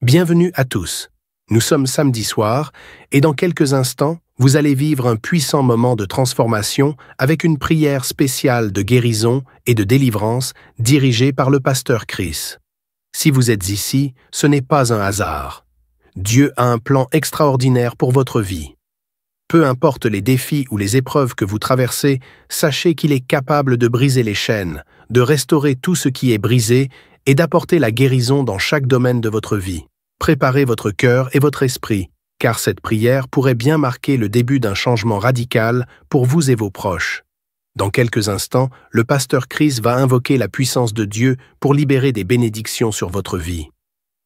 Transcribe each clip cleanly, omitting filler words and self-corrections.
Bienvenue à tous. Nous sommes samedi soir et dans quelques instants, vous allez vivre un puissant moment de transformation avec une prière spéciale de guérison et de délivrance dirigée par le pasteur Chris. Si vous êtes ici, ce n'est pas un hasard. Dieu a un plan extraordinaire pour votre vie. Peu importe les défis ou les épreuves que vous traversez, sachez qu'il est capable de briser les chaînes, de restaurer tout ce qui est brisé et d'apporter la guérison dans chaque domaine de votre vie. Préparez votre cœur et votre esprit, car cette prière pourrait bien marquer le début d'un changement radical pour vous et vos proches. Dans quelques instants, le pasteur Chris va invoquer la puissance de Dieu pour libérer des bénédictions sur votre vie.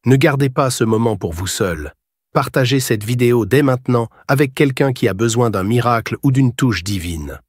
Ne gardez pas ce moment pour vous seul. Partagez cette vidéo dès maintenant avec quelqu'un qui a besoin d'un miracle ou d'une touche divine.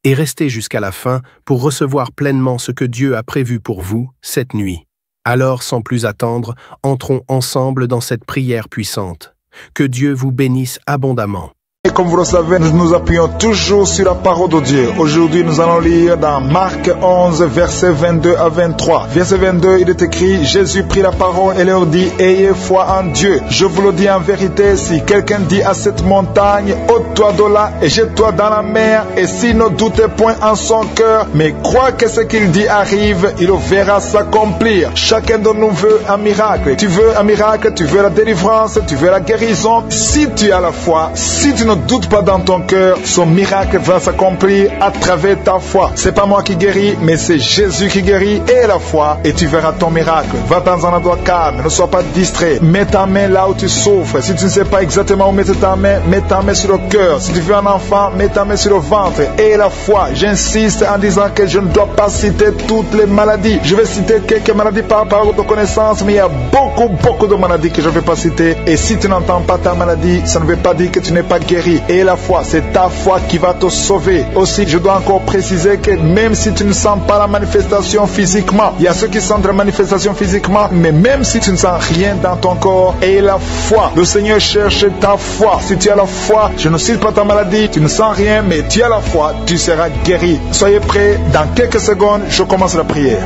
Et restez jusqu'à la fin pour recevoir pleinement ce que Dieu a prévu pour vous cette nuit. Alors, sans plus attendre, entrons ensemble dans cette prière puissante. Que Dieu vous bénisse abondamment. Et comme vous le savez, nous nous appuyons toujours sur la parole de Dieu. Aujourd'hui, nous allons lire dans Marc 11, versets 22 à 23. Verset 22, il est écrit, Jésus prit la parole et leur dit, ayez foi en Dieu. Je vous le dis en vérité, si quelqu'un dit à cette montagne, ôte-toi de là et jette-toi dans la mer, et s'il ne doute point en son cœur, mais croit que ce qu'il dit arrive, il le verra s'accomplir. Chacun de nous veut un miracle. Tu veux un miracle, tu veux la délivrance, tu veux la guérison. Si tu as la foi, si tu ne doute pas dans ton cœur, son miracle va s'accomplir à travers ta foi. C'est pas moi qui guéris, mais c'est Jésus qui guérit et la foi, et tu verras ton miracle. Va dans un endroit calme, ne sois pas distrait. Mets ta main là où tu souffres. Si tu ne sais pas exactement où mettre ta main, mets ta main sur le cœur. Si tu veux un enfant, mets ta main sur le ventre. Et la foi, j'insiste en disant que je ne dois pas citer toutes les maladies. Je vais citer quelques maladies par rapport de connaissance, mais il y a beaucoup de maladies que je ne vais pas citer. Et si tu n'entends pas ta maladie, ça ne veut pas dire que tu n'es pas guéri. Et la foi, c'est ta foi qui va te sauver. Aussi, je dois encore préciser que même si tu ne sens pas la manifestation physiquement, il y a ceux qui sentent la manifestation physiquement, mais même si tu ne sens rien dans ton corps, et la foi, le Seigneur cherche ta foi. Si tu as la foi, je ne cite pas ta maladie, tu ne sens rien, mais tu as la foi, tu seras guéri. Soyez prêts, dans quelques secondes, je commence la prière.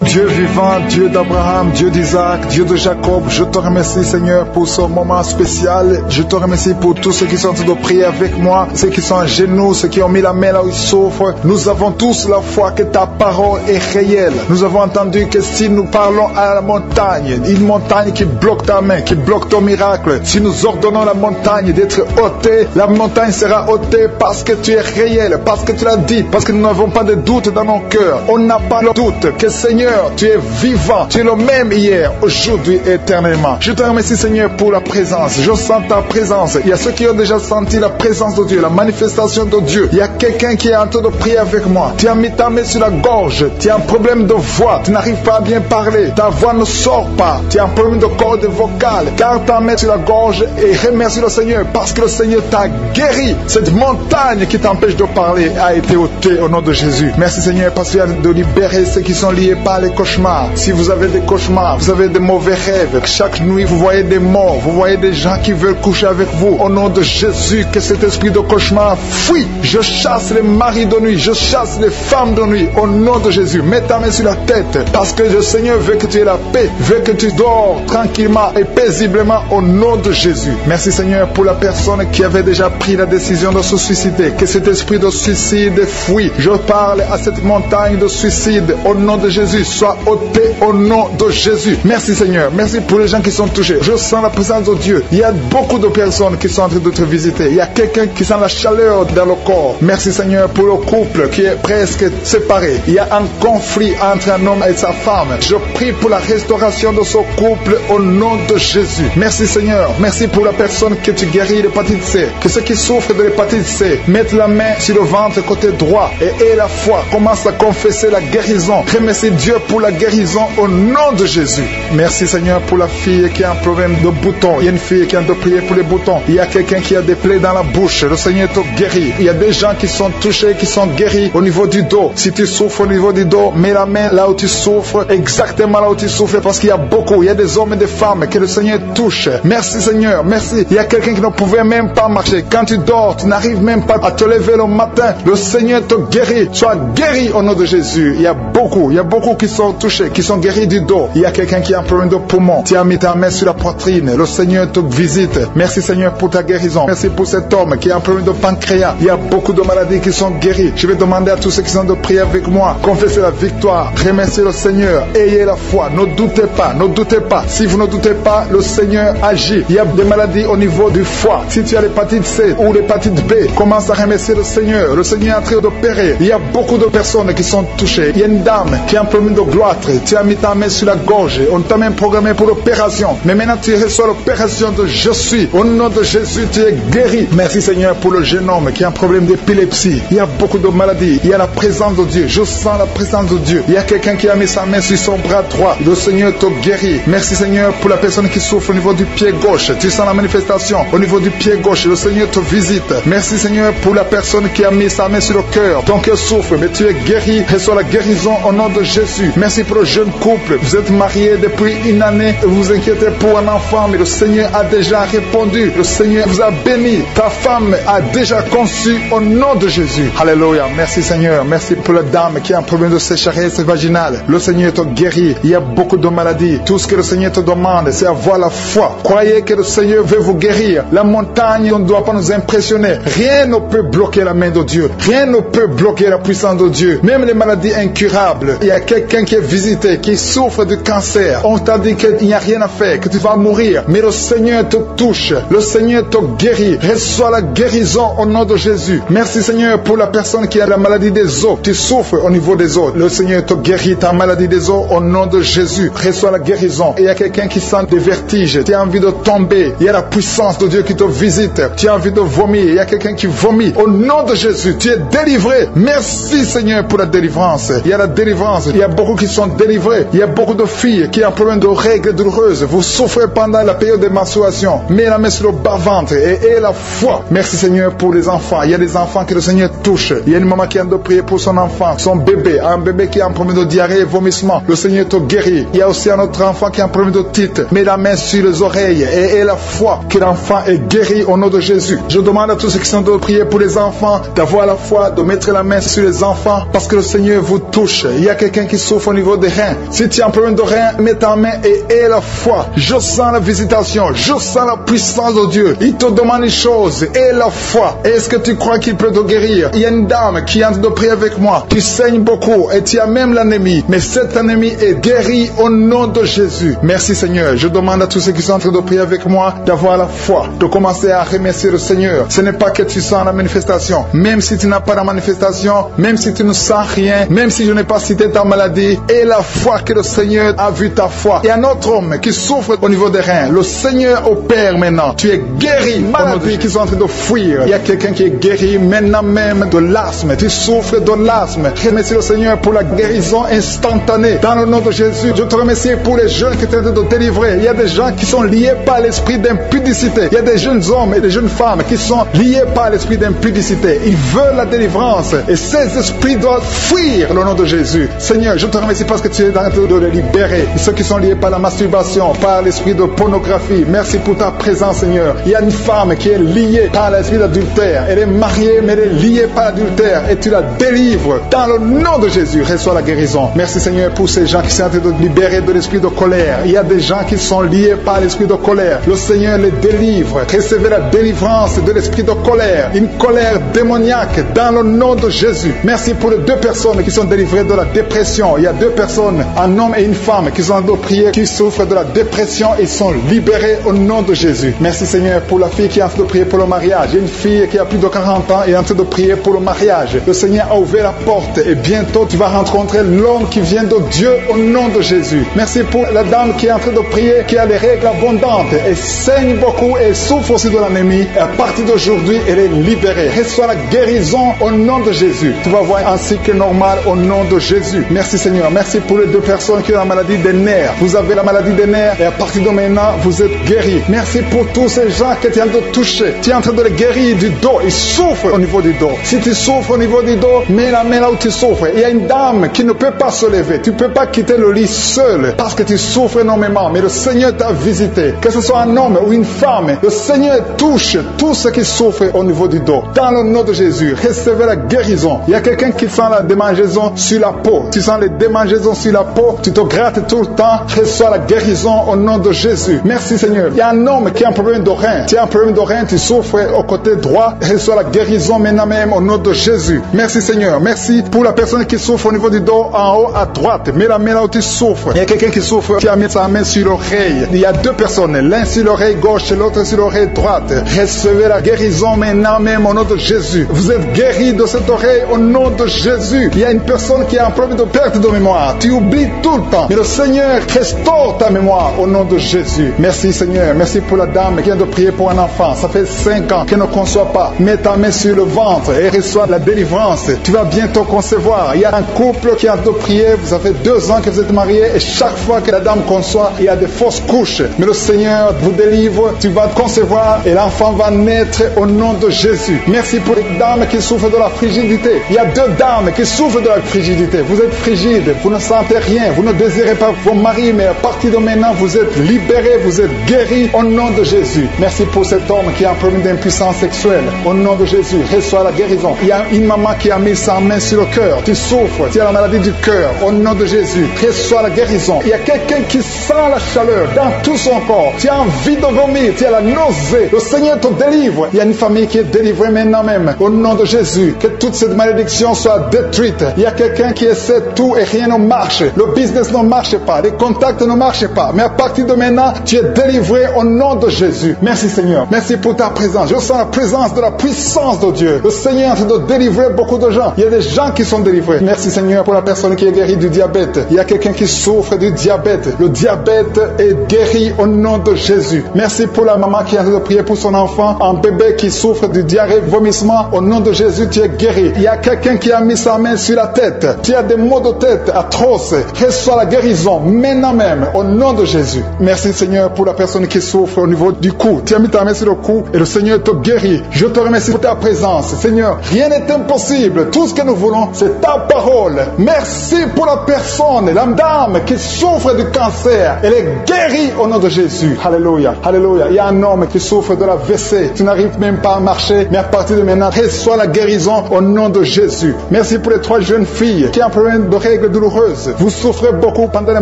Dieu vivant, Dieu d'Abraham, Dieu d'Isaac, Dieu de Jacob, je te remercie Seigneur pour ce moment spécial. Je te remercie pour tous ceux qui sont en train de prier avec moi, ceux qui sont à genoux, ceux qui ont mis la main là où ils souffrent. Nous avons tous la foi que ta parole est réelle. Nous avons entendu que si nous parlons à la montagne, une montagne qui bloque ta main, qui bloque ton miracle, si nous ordonnons la montagne d'être ôtée, la montagne sera ôtée parce que tu es réel, parce que tu l'as dit, parce que nous n'avons pas de doute dans nos cœurs. On n'a pas le doute que Seigneur, tu es vivant, tu es le même hier, aujourd'hui, éternellement. Je te remercie Seigneur pour la présence. Je sens ta présence. Il y a ceux qui ont déjà senti la présence de Dieu, la manifestation de Dieu. Il y a quelqu'un qui est en train de prier avec moi. Tu as mis ta main sur la gorge. Tu as un problème de voix. Tu n'arrives pas à bien parler. Ta voix ne sort pas. Tu as un problème de corde vocale. Garde ta main sur la gorge et remercie le Seigneur parce que le Seigneur t'a guéri. Cette montagne qui t'empêche de parler a été ôtée au nom de Jésus. Merci Seigneur parce que tu as de libérer ceux qui sont liés par les cauchemars. Si vous avez des cauchemars, vous avez des mauvais rêves, chaque nuit vous voyez des morts, vous voyez des gens qui veulent coucher avec vous, au nom de Jésus, que cet esprit de cauchemar fuit. Je chasse les maris de nuit, je chasse les femmes de nuit, au nom de Jésus. Mets ta main sur la tête, parce que le Seigneur veut que tu aies la paix, veut que tu dors tranquillement et paisiblement au nom de Jésus. Merci Seigneur pour la personne qui avait déjà pris la décision de se suicider, que cet esprit de suicide fuit. Je parle à cette montagne de suicide, au nom de Jésus, soit ôté au nom de Jésus. Merci Seigneur, merci pour les gens qui sont touchés. Je sens la présence de Dieu. Il y a beaucoup de personnes qui sont en train de te visiter. Il y a quelqu'un qui sent la chaleur dans le corps. Merci Seigneur pour le couple qui est presque séparé. Il y a un conflit entre un homme et sa femme. Je prie pour la restauration de ce couple au nom de Jésus. Merci Seigneur, merci pour la personne que tu guéris de l'hépatite C. Que ceux qui souffrent de l'hépatite C mettent la main sur le ventre côté droit et aient la foi. Commence à confesser la guérison. Remercie Dieu pour la guérison au nom de Jésus. Merci Seigneur pour la fille qui a un problème de boutons. Il y a une fille qui a de prier pour les boutons. Il y a quelqu'un qui a des plaies dans la bouche. Le Seigneur te guérit. Il y a des gens qui sont touchés, qui sont guéris au niveau du dos. Si tu souffres au niveau du dos, mets la main là où tu souffres, exactement là où tu souffres, parce qu'il y a beaucoup. Il y a des hommes et des femmes que le Seigneur touche. Merci Seigneur, merci. Il y a quelqu'un qui ne pouvait même pas marcher. Quand tu dors, tu n'arrives même pas à te lever le matin. Le Seigneur te guérit. Sois guéri au nom de Jésus. Il y a beaucoup qui sont touchés, qui sont guéris du dos. Il y a quelqu'un qui a un problème de poumon. Tu as mis ta main sur la poitrine. Le Seigneur te visite. Merci Seigneur pour ta guérison. Merci pour cet homme qui a un problème de pancréas. Il y a beaucoup de maladies qui sont guéries. Je vais demander à tous ceux qui sont de prier avec moi. Confessez la victoire. Remerciez le Seigneur. Ayez la foi. Ne doutez pas. Ne doutez pas. Si vous ne doutez pas, le Seigneur agit. Il y a des maladies au niveau du foie. Si tu as l'hépatite C ou l'hépatite B, commence à remercier le Seigneur. Le Seigneur est en train d'opérer. Il y a beaucoup de personnes qui sont touchées. Il y a une dame qui a un problème de gloître. Tu as mis ta main sur la gorge. On t'a même programmé pour l'opération. Mais maintenant tu reçois l'opération de Je suis. Au nom de Jésus, tu es guéri. Merci Seigneur pour le jeune homme qui a un problème d'épilepsie. Il y a beaucoup de maladies. Il y a la présence de Dieu. Je sens la présence de Dieu. Il y a quelqu'un qui a mis sa main sur son bras droit. Le Seigneur te guérit. Merci Seigneur pour la personne qui souffre au niveau du pied gauche. Tu sens la manifestation au niveau du pied gauche. Le Seigneur te visite. Merci Seigneur pour la personne qui a mis sa main sur le cœur. Ton cœur souffre, mais tu es guéri. Reçois la guérison au nom de Jésus. Merci pour le jeune couple. Vous êtes mariés depuis une année et vous vous inquiétez pour un enfant, mais le Seigneur a déjà répondu. Le Seigneur vous a béni. Ta femme a déjà conçu au nom de Jésus. Alléluia. Merci Seigneur. Merci pour la dame qui a un problème de sécheresse vaginale. Le Seigneur te guérit. Il y a beaucoup de maladies. Tout ce que le Seigneur te demande, c'est avoir la foi. Croyez que le Seigneur veut vous guérir. La montagne ne doit pas nous impressionner. Rien ne peut bloquer la main de Dieu. Rien ne peut bloquer la puissance de Dieu. Même les maladies incurables. Il y a quelqu'un qui est visité, qui souffre de cancer. On t'a dit qu'il n'y a rien à faire, que tu vas mourir. Mais le Seigneur te touche. Le Seigneur te guérit. Reçois la guérison au nom de Jésus. Merci Seigneur pour la personne qui a la maladie des os. Tu souffres au niveau des os. Le Seigneur te guérit ta maladie des os au nom de Jésus. Reçois la guérison. Et il y a quelqu'un qui sent des vertiges. Tu as envie de tomber. Il y a la puissance de Dieu qui te visite. Tu as envie de vomir. Il y a quelqu'un qui vomit. Au nom de Jésus, tu es délivré. Merci Seigneur pour la délivrance. Il y a la délivrance. Il y a beaucoup qui sont délivrés. Il y a beaucoup de filles qui ont un problème de règles douloureuses. Vous souffrez pendant la période de menstruation. Mets la main sur le bas-ventre et aie la foi. Merci Seigneur pour les enfants. Il y a des enfants que le Seigneur touche. Il y a une maman qui a de prier pour son enfant, son bébé. Un bébé qui a un problème de diarrhée et vomissement. Le Seigneur te guérit. Il y a aussi un autre enfant qui a un problème de titre. Mets la main sur les oreilles et aie la foi que l'enfant est guéri au nom de Jésus. Je demande à tous ceux qui sont de prier pour les enfants d'avoir la foi, de mettre la main sur les enfants parce que le Seigneur vous touche. Il y a quelqu'un qui souffre au niveau des reins. Si tu as un problème de reins, mets ta main et aie la foi. Je sens la visitation. Je sens la puissance de Dieu. Il te demande une chose. Aie la foi. Est-ce que tu crois qu'il peut te guérir? Il y a une dame qui est en train de prier avec moi. Tu saignes beaucoup et tu as même l'anémie. Mais cette anémie est guérie au nom de Jésus. Merci Seigneur. Je demande à tous ceux qui sont en train de prier avec moi d'avoir la foi, de commencer à remercier le Seigneur. Ce n'est pas que tu sens la manifestation. Même si tu n'as pas la manifestation, même si tu ne sens rien, même si je n'ai pas cité ta maladie, et la foi que le Seigneur a vu ta foi. Il y a un autre homme qui souffre au niveau des reins. Le Seigneur opère maintenant. Tu es guéri. Maladies qui sont en train de fuir. Il y a quelqu'un qui est guéri maintenant même de l'asthme. Tu souffres de l'asthme. Remercie le Seigneur pour la guérison instantanée. Dans le nom de Jésus, je te remercie pour les jeunes qui sont en train de délivrer. Il y a des gens qui sont liés par l'esprit d'impudicité. Il y a des jeunes hommes et des jeunes femmes qui sont liés par l'esprit d'impudicité. Ils veulent la délivrance. Et ces esprits doivent fuir le nom de Jésus. Seigneur, je te remercie parce que tu es en train de les libérer. Et ceux qui sont liés par la masturbation, par l'esprit de pornographie, merci pour ta présence, Seigneur. Il y a une femme qui est liée par l'esprit d'adultère. Elle est mariée, mais elle est liée par l'adultère. Et tu la délivres. Dans le nom de Jésus, reçois la guérison. Merci, Seigneur, pour ces gens qui sont en train de libérer de l'esprit de colère. Il y a des gens qui sont liés par l'esprit de colère. Le Seigneur les délivre. Recevez la délivrance de l'esprit de colère. Une colère démoniaque dans le nom de Jésus. Merci pour les 2 personnes qui sont délivrées de la dépression. Il y a 2 personnes, un homme et une femme, qui sont en train de prier, qui souffrent de la dépression et sont libérés au nom de Jésus. Merci Seigneur pour la fille qui est en train de prier pour le mariage. Il y a une fille qui a plus de 40 ans et est en train de prier pour le mariage. Le Seigneur a ouvert la porte et bientôt tu vas rencontrer l'homme qui vient de Dieu au nom de Jésus. Merci pour la dame qui est en train de prier, qui a les règles abondantes et saigne beaucoup et souffre aussi de l'anémie. Et à partir d'aujourd'hui, elle est libérée. Reçois la guérison au nom de Jésus. Tu vas voir un cycle normal au nom de Jésus. Merci Seigneur Seigneur. Merci pour les deux personnes qui ont la maladie des nerfs. Vous avez la maladie des nerfs et à partir de maintenant, vous êtes guéris. Merci pour tous ces gens que tu es en train de toucher. Tu es en train de les guérir du dos. Ils souffrent au niveau du dos. Si tu souffres au niveau du dos, mets la main là où tu souffres. Il y a une dame qui ne peut pas se lever. Tu ne peux pas quitter le lit seul parce que tu souffres énormément. Mais le Seigneur t'a visité. Que ce soit un homme ou une femme, le Seigneur touche tous ceux qui souffrent au niveau du dos. Dans le nom de Jésus, recevez la guérison. Il y a quelqu'un qui sent la démangeaison sur la peau. Tu sens les démangeaisons sur la peau. Tu te grattes tout le temps. Reçois la guérison au nom de Jésus. Merci Seigneur. Il y a un homme qui a un problème de rein. Tu as un problème de rein, tu souffres au côté droit. Reçois la guérison maintenant même au nom de Jésus. Merci Seigneur. Merci pour la personne qui souffre au niveau du dos en haut à droite. Mets la main là où tu souffres. Il y a quelqu'un qui souffre qui a mis sa main sur l'oreille. Il y a deux personnes, l'un sur l'oreille gauche et l'autre sur l'oreille droite. Recevez la guérison maintenant même au nom de Jésus. Vous êtes guéris de cette oreille au nom de Jésus. Il y a une personne qui a un problème de perte de mémoire. Tu oublies tout le temps. Mais le Seigneur restaure ta mémoire au nom de Jésus. Merci Seigneur. Merci pour la dame qui vient de prier pour un enfant. Ça fait 5 ans qu'elle ne conçoit pas. Mets ta main sur le ventre et reçois la délivrance. Tu vas bientôt concevoir. Il y a un couple qui a de prier. Vous avez 2 ans que vous êtes mariés et chaque fois que la dame conçoit, il y a des fausses couches. Mais le Seigneur vous délivre. Tu vas concevoir et l'enfant va naître au nom de Jésus. Merci pour les dames qui souffrent de la frigidité. Il y a 2 dames qui souffrent de la frigidité. Vous êtes frigide. Vous ne sentez rien. Vous ne désirez pas vos maris. Mais à partir de maintenant, vous êtes libérés. Vous êtes guéris au nom de Jésus. Merci pour cet homme qui a un problème d'impuissance sexuelle. Au nom de Jésus, reçois la guérison. Il y a une maman qui a mis sa main sur le cœur. Tu souffres, tu as la maladie du cœur. Au nom de Jésus, reçois la guérison. Il y a quelqu'un qui sent la chaleur dans tout son corps. Tu as envie de vomir, tu as la nausée. Le Seigneur te délivre. Il y a une famille qui est délivrée maintenant même. Au nom de Jésus, que toute cette malédiction soit détruite. Il y a quelqu'un qui essaie tout et rien ne marche. Le business ne marche pas, les contacts ne marchent pas. Mais à partir de maintenant, tu es délivré au nom de Jésus. Merci Seigneur. Merci pour ta présence. Je sens la présence de la puissance de Dieu. Le Seigneur est en train de délivrer beaucoup de gens. Il y a des gens qui sont délivrés. Merci Seigneur pour la personne qui est guérie du diabète. Il y a quelqu'un qui souffre du diabète. Le diabète est guéri au nom de Jésus. Merci pour la maman qui est en train de prier pour son enfant, un bébé qui souffre du diarrhée, vomissement. Au nom de Jésus, tu es guéri. Il y a quelqu'un qui a mis sa main sur la tête. Tu as des maux de tête atroces. Reçois la guérison maintenant même au nom de Jésus. Merci Seigneur pour la personne qui souffre au niveau du cou. Tu as mis ta main sur le cou et le Seigneur te guérit. Je te remercie pour ta présence. Seigneur, rien n'est impossible. Tout ce que nous voulons, c'est ta parole. Merci pour la personne, la dame qui souffre du cancer. Elle est guérie au nom de Jésus. Alléluia. Alléluia. Il y a un homme qui souffre de la WC. Tu n'arrives même pas à marcher, mais à partir de maintenant, reçois la guérison au nom de Jésus. Merci pour les 3 jeunes filles qui ont un problème de règles douloureuses. Vous souffrez beaucoup pendant la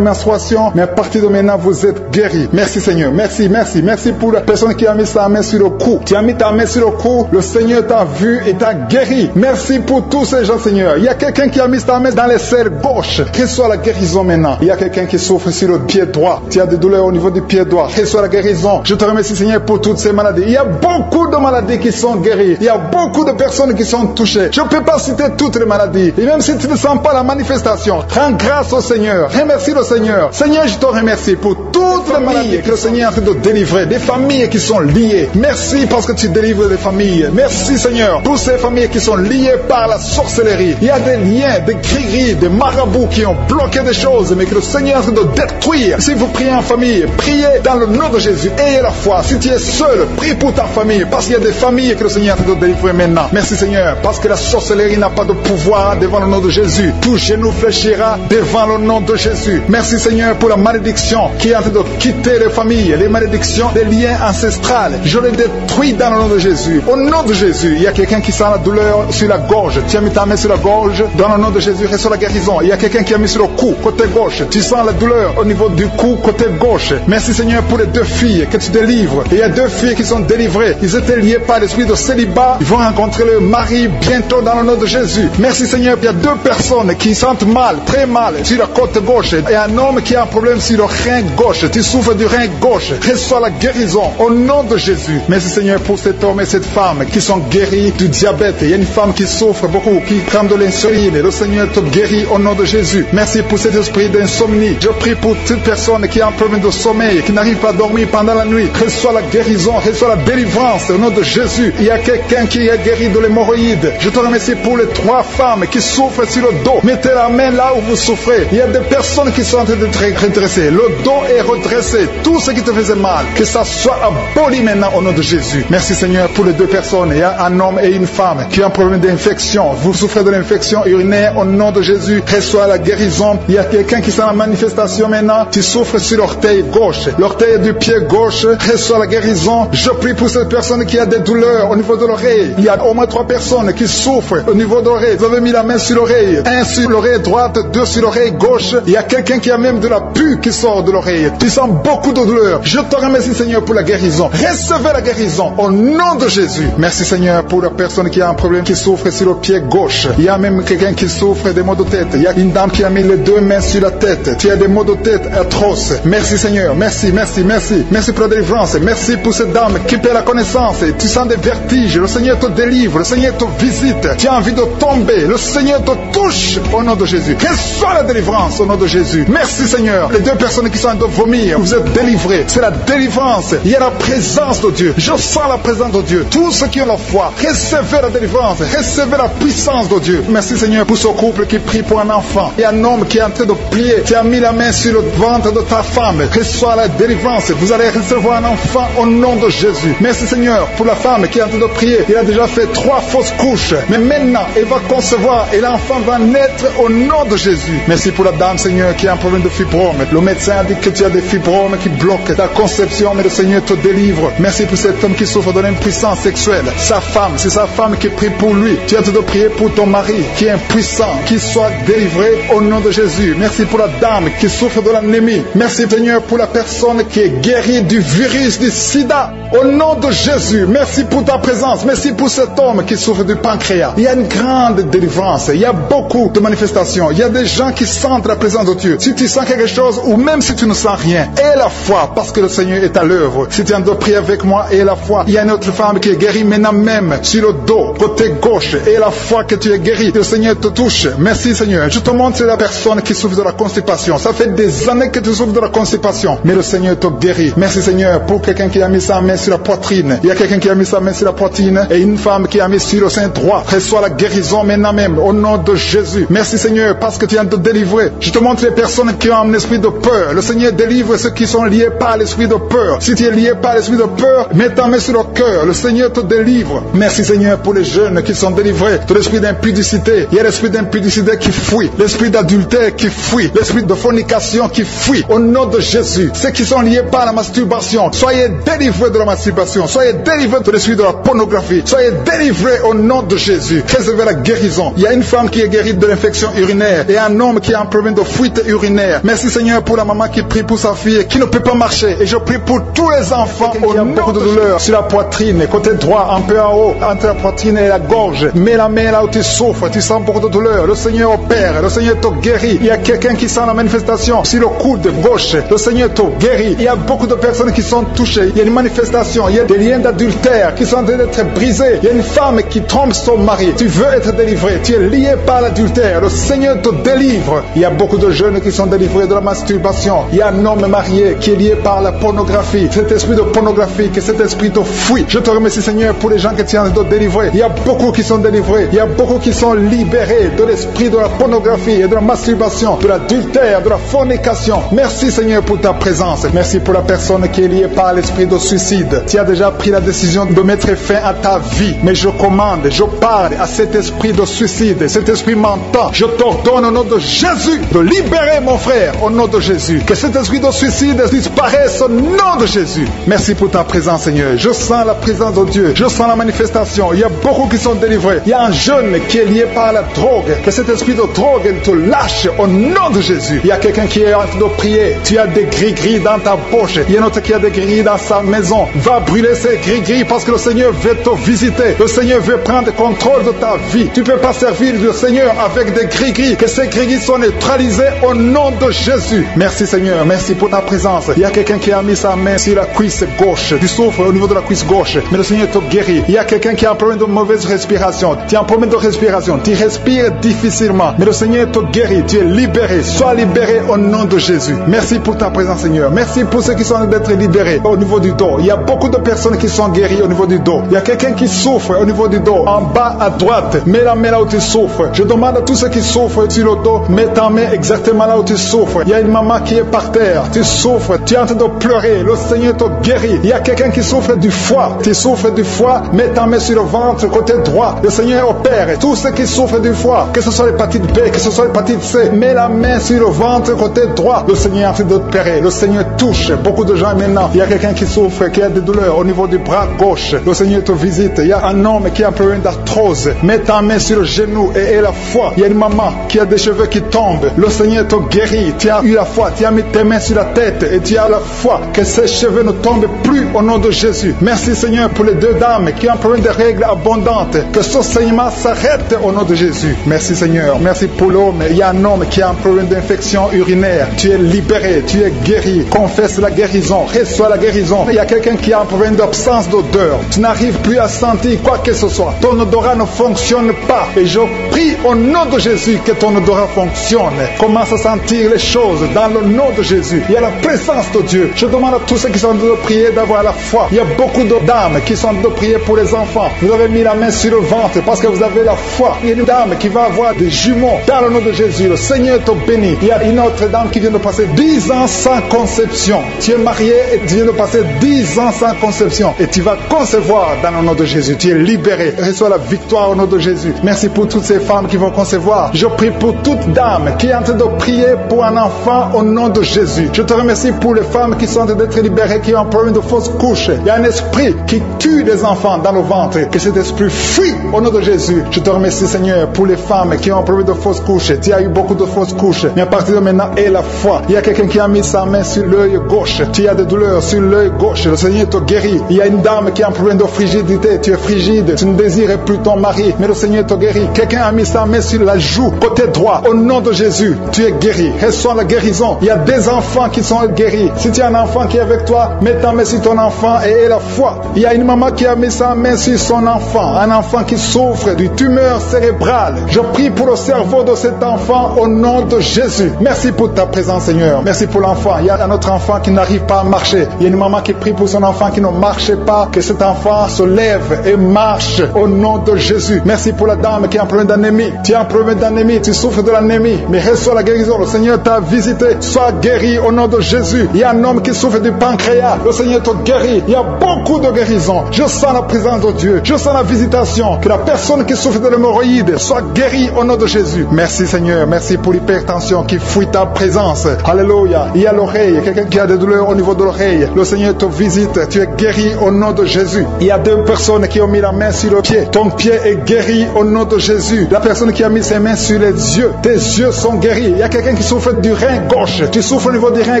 menstruation, mais à partir de maintenant, vous êtes guéris. Merci Seigneur. Merci, merci. Merci pour la personne qui a mis sa main sur le cou. Tu as mis ta main sur le cou, le Seigneur t'a vu et t'a guéri. Merci pour tous ces gens, Seigneur. Il y a quelqu'un qui a mis sa main dans l'aisselle gauche. Reçois la guérison maintenant. Il y a quelqu'un qui souffre sur le pied droit. Tu as des douleurs au niveau du pied droit. Reçois la guérison. Je te remercie, Seigneur, pour toutes ces maladies. Il y a beaucoup de maladies qui sont guéries. Il y a beaucoup de personnes qui sont touchées. Je ne peux pas citer toutes les maladies. Et même si tu ne sens pas la manifestation, rends grâce au Seigneur. Remercie le Seigneur. Seigneur, je te remercie pour toutes les maladies que le Seigneur est en train de délivrer. Des familles qui sont liées. Merci parce que tu délivres des familles. Merci, Seigneur, pour ces familles qui sont liées par la sorcellerie. Il y a des liens, des grilleries, des marabouts qui ont bloqué des choses, mais que le Seigneur est en train de détruire. Si vous priez en famille, priez dans le nom de Jésus. Ayez la foi. Si tu es seul, prie pour ta famille, parce qu'il y a des familles que le Seigneur est en train de délivrer maintenant. Merci, Seigneur, parce que la sorcellerie n'a pas de pouvoir devant le nom de Jésus. Tout genou fléchira devant le nom de Jésus. Merci, Seigneur, pour la malédiction qui est en train de quitter les familles, les malédictions des liens ancestrales. Je les détruis dans le nom de Jésus. Au nom de Jésus, il y a quelqu'un qui sent la douleur sur la gorge. Tu as mis ta main sur la gorge. Dans le nom de Jésus, reçois la guérison. Il y a quelqu'un qui a mis sur le cou, côté gauche. Tu sens la douleur au niveau du cou, côté gauche. Merci, Seigneur, pour les 2 filles que tu délivres. Et il y a 2 filles qui sont délivrées. Ils étaient liés par l'esprit de célibat. Ils vont rencontrer le mari bientôt dans le nom de Jésus. Merci, Seigneur. Il y a 2 personnes qui sentent mal, très mal, sur la côte gauche. Et un homme qui a un problème sur le rein gauche. Tu souffres du rein gauche. Reçois la guérison au nom de Jésus. Merci, Seigneur, pour cet homme et cette femme qui sont guéris du diabète. Il y a une femme qui souffre beaucoup, qui prend de l'insuline. Le Seigneur te guérit au nom de Jésus. Merci pour cet esprit d'insomnie. Je prie pour toute personne qui a un problème de sommeil, qui n'arrive pas à dormir pendant la nuit. Reçois la guérison, reçois la délivrance au nom de Jésus. Il y a quelqu'un qui est guéri de l'hémorroïde. Je te remercie pour les 3 femmes qui souffrent sur le dos. Mettez la main là là où vous souffrez, il y a des personnes qui sont en train d'être redressées. Le dos est redressé. Tout ce qui te faisait mal, que ça soit aboli maintenant au nom de Jésus. Merci Seigneur pour les deux personnes. Il y a un homme et une femme qui ont un problème d'infection. Vous souffrez de l'infection urinaire au nom de Jésus. Reçois la guérison. Il y a quelqu'un qui est en manifestation maintenant. Tu souffres sur l'orteil gauche. L'orteil du pied gauche. Reçois la guérison. Je prie pour cette personne qui a des douleurs au niveau de l'oreille. Il y a au moins 3 personnes qui souffrent au niveau de l'oreille. Vous avez mis la main sur l'oreille. 1 sur l'oreille droite, 2 sur l'oreille gauche. Il y a quelqu'un qui a même de la pus qui sort de l'oreille. Tu sens beaucoup de douleur. Je te remercie Seigneur pour la guérison. Recevez la guérison au nom de Jésus. Merci Seigneur pour la personne qui a un problème, qui souffre sur le pied gauche. Il y a même quelqu'un qui souffre des maux de tête. Il y a une dame qui a mis les 2 mains sur la tête. Tu as des maux de tête atroces. Merci Seigneur. Merci, merci, merci. Merci pour la délivrance. Merci pour cette dame qui perd la connaissance. Tu sens des vertiges. Le Seigneur te délivre. Le Seigneur te visite. Tu as envie de tomber. Le Seigneur te touche au nom de Jésus. Reçois la délivrance au nom de Jésus. Merci Seigneur. Les 2 personnes qui sont en train de vomir, vous êtes délivrés. C'est la délivrance. Il y a la présence de Dieu. Je sens la présence de Dieu. Tous ceux qui ont la foi, recevez la délivrance. Recevez la puissance de Dieu. Merci Seigneur pour ce couple qui prie pour un enfant. Il y a un homme qui est en train de prier. Tu as mis la main sur le ventre de ta femme. Reçois la délivrance. Vous allez recevoir un enfant au nom de Jésus. Merci Seigneur pour la femme qui est en train de prier. Il a déjà fait 3 fausses couches. Mais maintenant, elle va concevoir et l'enfant va naître au nom de Jésus. Merci pour la dame Seigneur qui a un problème de fibrome. Le médecin a dit que tu as des fibromes qui bloquent ta conception, mais le Seigneur te délivre. Merci pour cet homme qui souffre de l'impuissance sexuelle. Sa femme, c'est sa femme qui prie pour lui. Tu as de prier pour ton mari qui est impuissant, qui soit délivré au nom de Jésus. Merci pour la dame qui souffre de l'anémie. Merci Seigneur pour la personne qui est guérie du virus du sida. Au nom de Jésus, merci pour ta présence. Merci pour cet homme qui souffre du pancréas. Il y a une grande délivrance. Il y a beaucoup de manifestations. Il y a des gens qui sentent la présence de Dieu. Si tu sens quelque chose ou même si tu ne sens rien, aie la foi parce que le Seigneur est à l'œuvre. Si tu es en train de prier avec moi, aie la foi. Il y a une autre femme qui est guérie maintenant même sur le dos, côté gauche. Aie la foi que tu es guérie. Le Seigneur te touche. Merci Seigneur. Je te montre la personne qui souffre de la constipation. Ça fait des années que tu souffres de la constipation, mais le Seigneur te guérit. Merci Seigneur pour quelqu'un qui a mis sa main sur la poitrine. Il y a quelqu'un qui a mis sa main sur la poitrine et une femme qui a mis sur le sein droit. Reçois la guérison maintenant même au nom de Jésus. Merci Seigneur parce que tu viens de délivrer. Je te montre les personnes qui ont un esprit de peur. Le Seigneur délivre ceux qui sont liés par l'esprit de peur. Si tu es lié par l'esprit de peur, mets ta main sur le cœur. Le Seigneur te délivre. Merci Seigneur pour les jeunes qui sont délivrés de l'esprit d'impudicité. Il y a l'esprit d'impudicité qui fuit. L'esprit d'adultère qui fuit. L'esprit de fornication qui fuit. Au nom de Jésus. Ceux qui sont liés par la masturbation, soyez délivrés de la masturbation. Soyez délivrés de l'esprit de la pornographie. Soyez délivrés au nom de Jésus. Recevez la guérison. Il y a une femme qui est guérie de l'infection urinaire et un homme qui a un problème de fuite urinaire. Merci Seigneur pour la maman qui prie pour sa fille qui ne peut pas marcher. Et je prie pour tous les enfants au nom beaucoup de douleur sur la poitrine, côté droit, un peu en haut, entre la poitrine et la gorge. Mets la main là où tu souffres, tu sens beaucoup de douleur. Le Seigneur opère, le Seigneur te guérit. Il y a quelqu'un qui sent la manifestation sur le coude gauche. Le Seigneur te guérit. Il y a beaucoup de personnes qui sont touchées. Il y a une manifestation, il y a des liens d'adultère qui sont en train d'être brisés. Il y a une femme qui trompe son mari. Tu veux être délivré, tu es lié par l'adultère. Le Seigneur te délivre. Il y a beaucoup de jeunes qui sont délivrés de la masturbation. Il y a un homme marié qui est lié par la pornographie. Cet esprit de pornographie, que cet esprit te fuit. Je te remercie Seigneur pour les gens que tu es en train de délivrer. Il y a beaucoup qui sont délivrés. Il y a beaucoup qui sont libérés de l'esprit de la pornographie et de la masturbation, de l'adultère, de la fornication. Merci Seigneur pour ta présence. Merci pour la personne qui est liée par l'esprit de suicide. Tu as déjà pris la décision de mettre fin à ta vie. Mais je commande, je parle à cet esprit de suicide, cet esprit mentant. Je t'ordonne au nom de Jésus de libérer mon frère au nom de Jésus. Que cet esprit de suicide disparaisse au nom de Jésus. Merci pour ta présence Seigneur. Je sens la présence de Dieu. Je sens la manifestation. Il y a beaucoup qui sont délivrés. Il y a un jeune qui est lié par la drogue. Que cet esprit de drogue te lâche au nom de Jésus. Il y a quelqu'un qui est en train de prier. Tu as des gris-gris dans ta poche. Il y a un autre qui a des gris dans sa maison. Va brûler ces gris-gris parce que le Seigneur veut te visiter. Le Seigneur veut prendre contrôle de ta vie. Tu ne peux pas servir le Seigneur avec des gris-gris. Que ces gris-gris soient neutralisés au nom de Jésus. Merci Seigneur. Merci pour ta présence. Il y a quelqu'un qui a mis sa main sur la cuisse gauche. Tu souffres au niveau de la cuisse gauche. Mais le Seigneur te guérit. Il y a quelqu'un qui a un problème de mauvaise respiration. Tu as un problème de respiration. Tu respires difficilement. Mais le Seigneur te guérit. Tu es libéré. Sois libéré au nom de Jésus. Merci pour ta présence Seigneur. Merci pour ceux qui sont en train d'être libérés au niveau du dos. Il y a beaucoup de personnes qui sont guéries au niveau du dos. Il y a quelqu'un qui souffre au niveau du dos. En bas à droite. Mets la main là où tu souffres. Je demande à tous ceux qui souffrent sur le dos, mets ta main exactement là où tu souffres. Il y a une maman qui est par terre, tu souffres, tu es en train de pleurer, le Seigneur te guérit. Il y a quelqu'un qui souffre du foie, tu souffres du foie, mets ta main sur le ventre, côté droit, le Seigneur opère. Tous ceux qui souffrent du foie, que ce soit l'hépatite B, que ce soit l'hépatite C, mets la main sur le ventre, côté droit, le Seigneur est en train d'opérer, le Seigneur touche beaucoup de gens maintenant. Il y a quelqu'un qui souffre, qui a des douleurs au niveau du bras gauche, le Seigneur te visite. Il y a un homme qui a un problème d'arthrose, mets ta main sur le genou et la foi. Il y a une maman qui a des cheveux qui tombent, le Seigneur te guérit. Tu as eu la foi, tu as mis tes mains sur la tête et tu as la foi que ces cheveux ne tombent plus au nom de Jésus. Merci Seigneur pour les deux dames qui ont un problème de règles abondantes, que ce saignement s'arrête au nom de Jésus. Merci Seigneur, merci pour l'homme. Il y a un homme qui a un problème d'infection urinaire, tu es libéré, tu es guéri. Confesse la guérison, reçois la guérison. Il y a quelqu'un qui a un problème d'absence d'odeur, tu n'arrives plus à sentir quoi que ce soit, ton odorat ne fonctionne pas, et je prie au nom de Jésus que ton odorat fonctionne. Commence à sentir les choses dans le nom de Jésus. Il y a la présence de Dieu. Je demande à tous ceux qui sont en train de prier d'avoir la foi. Il y a beaucoup de dames qui sont en train de prier pour les enfants. Vous avez mis la main sur le ventre parce que vous avez la foi. Il y a une dame qui va avoir des jumeaux dans le nom de Jésus. Le Seigneur te bénit. Il y a une autre dame qui vient de passer 10 ans sans conception. Tu es marié et tu viens de passer 10 ans sans conception. Et tu vas concevoir dans le nom de Jésus. Tu es libéré. Reçois la victoire au nom de Jésus. Merci pour toutes ces femmes qui vont concevoir. Je prie pour toute dame qui est en train de prier pour un enfant au nom de Jésus. Je te remercie pour les femmes qui sont en train d'être libérées, qui ont un problème de fausse couche. Il y a un esprit qui tue des enfants dans le ventre. Que cet esprit fuit au nom de Jésus. Je te remercie Seigneur pour les femmes qui ont un problème de fausse couche. Tu as eu beaucoup de fausses couches. Mais à partir de maintenant, aie la foi. Il y a quelqu'un qui a mis sa main sur l'œil gauche. Tu as des douleurs sur l'œil gauche. Le Seigneur te guérit. Il y a une dame qui a un problème de frigidité. Tu es frigide. Tu ne désires plus ton mari. Mais le Seigneur te guérit. Quelqu'un a mis sa main sur la joue, côté droit. Au nom de Jésus, tu es guéri. Reçois la guérison. Il y a des enfants qui sont guéris. Si tu as un enfant qui est avec toi, mets ta main sur ton enfant et aie la foi. Il y a une maman qui a mis sa main sur son enfant. Un enfant qui souffre d'une tumeur cérébrale. Je prie pour le cerveau de cet enfant au nom de Jésus. Merci pour ta présence, Seigneur. Merci pour l'enfant. Il y a un autre enfant qui n'arrive pas à marcher. Il y a une maman qui prie pour son enfant qui ne marche pas. Que cet enfant se lève et marche au nom de Jésus. Merci pour la dame qui a un problème d'anémie. Tu as un problème d'anémie. Tu souffres de l'anémie. Mais reçois la guérison. Le Seigneur t'a visité. Sois guéri au nom de Jésus. Il y a un homme qui souffre du pancréas. Le Seigneur te guérit. Il y a beaucoup de guérisons. Je sens la présence de Dieu. Je sens la visitation. Que la personne qui souffre de l'hémorroïde soit guérie au nom de Jésus. Merci Seigneur. Merci pour l'hypertension qui fuit ta présence. Alléluia. Il y a l'oreille. Quelqu'un qui a des douleurs au niveau de l'oreille. Le Seigneur te visite. Tu es guéri au nom de Jésus. Il y a deux personnes qui ont mis la main sur le pied. Ton pied est guéri au nom de Jésus. La personne qui a mis ses mains sur les yeux. Tes yeux sont guéris. Il y a quelqu'un qui souffre du rein gauche. Tu souffres au niveau du rein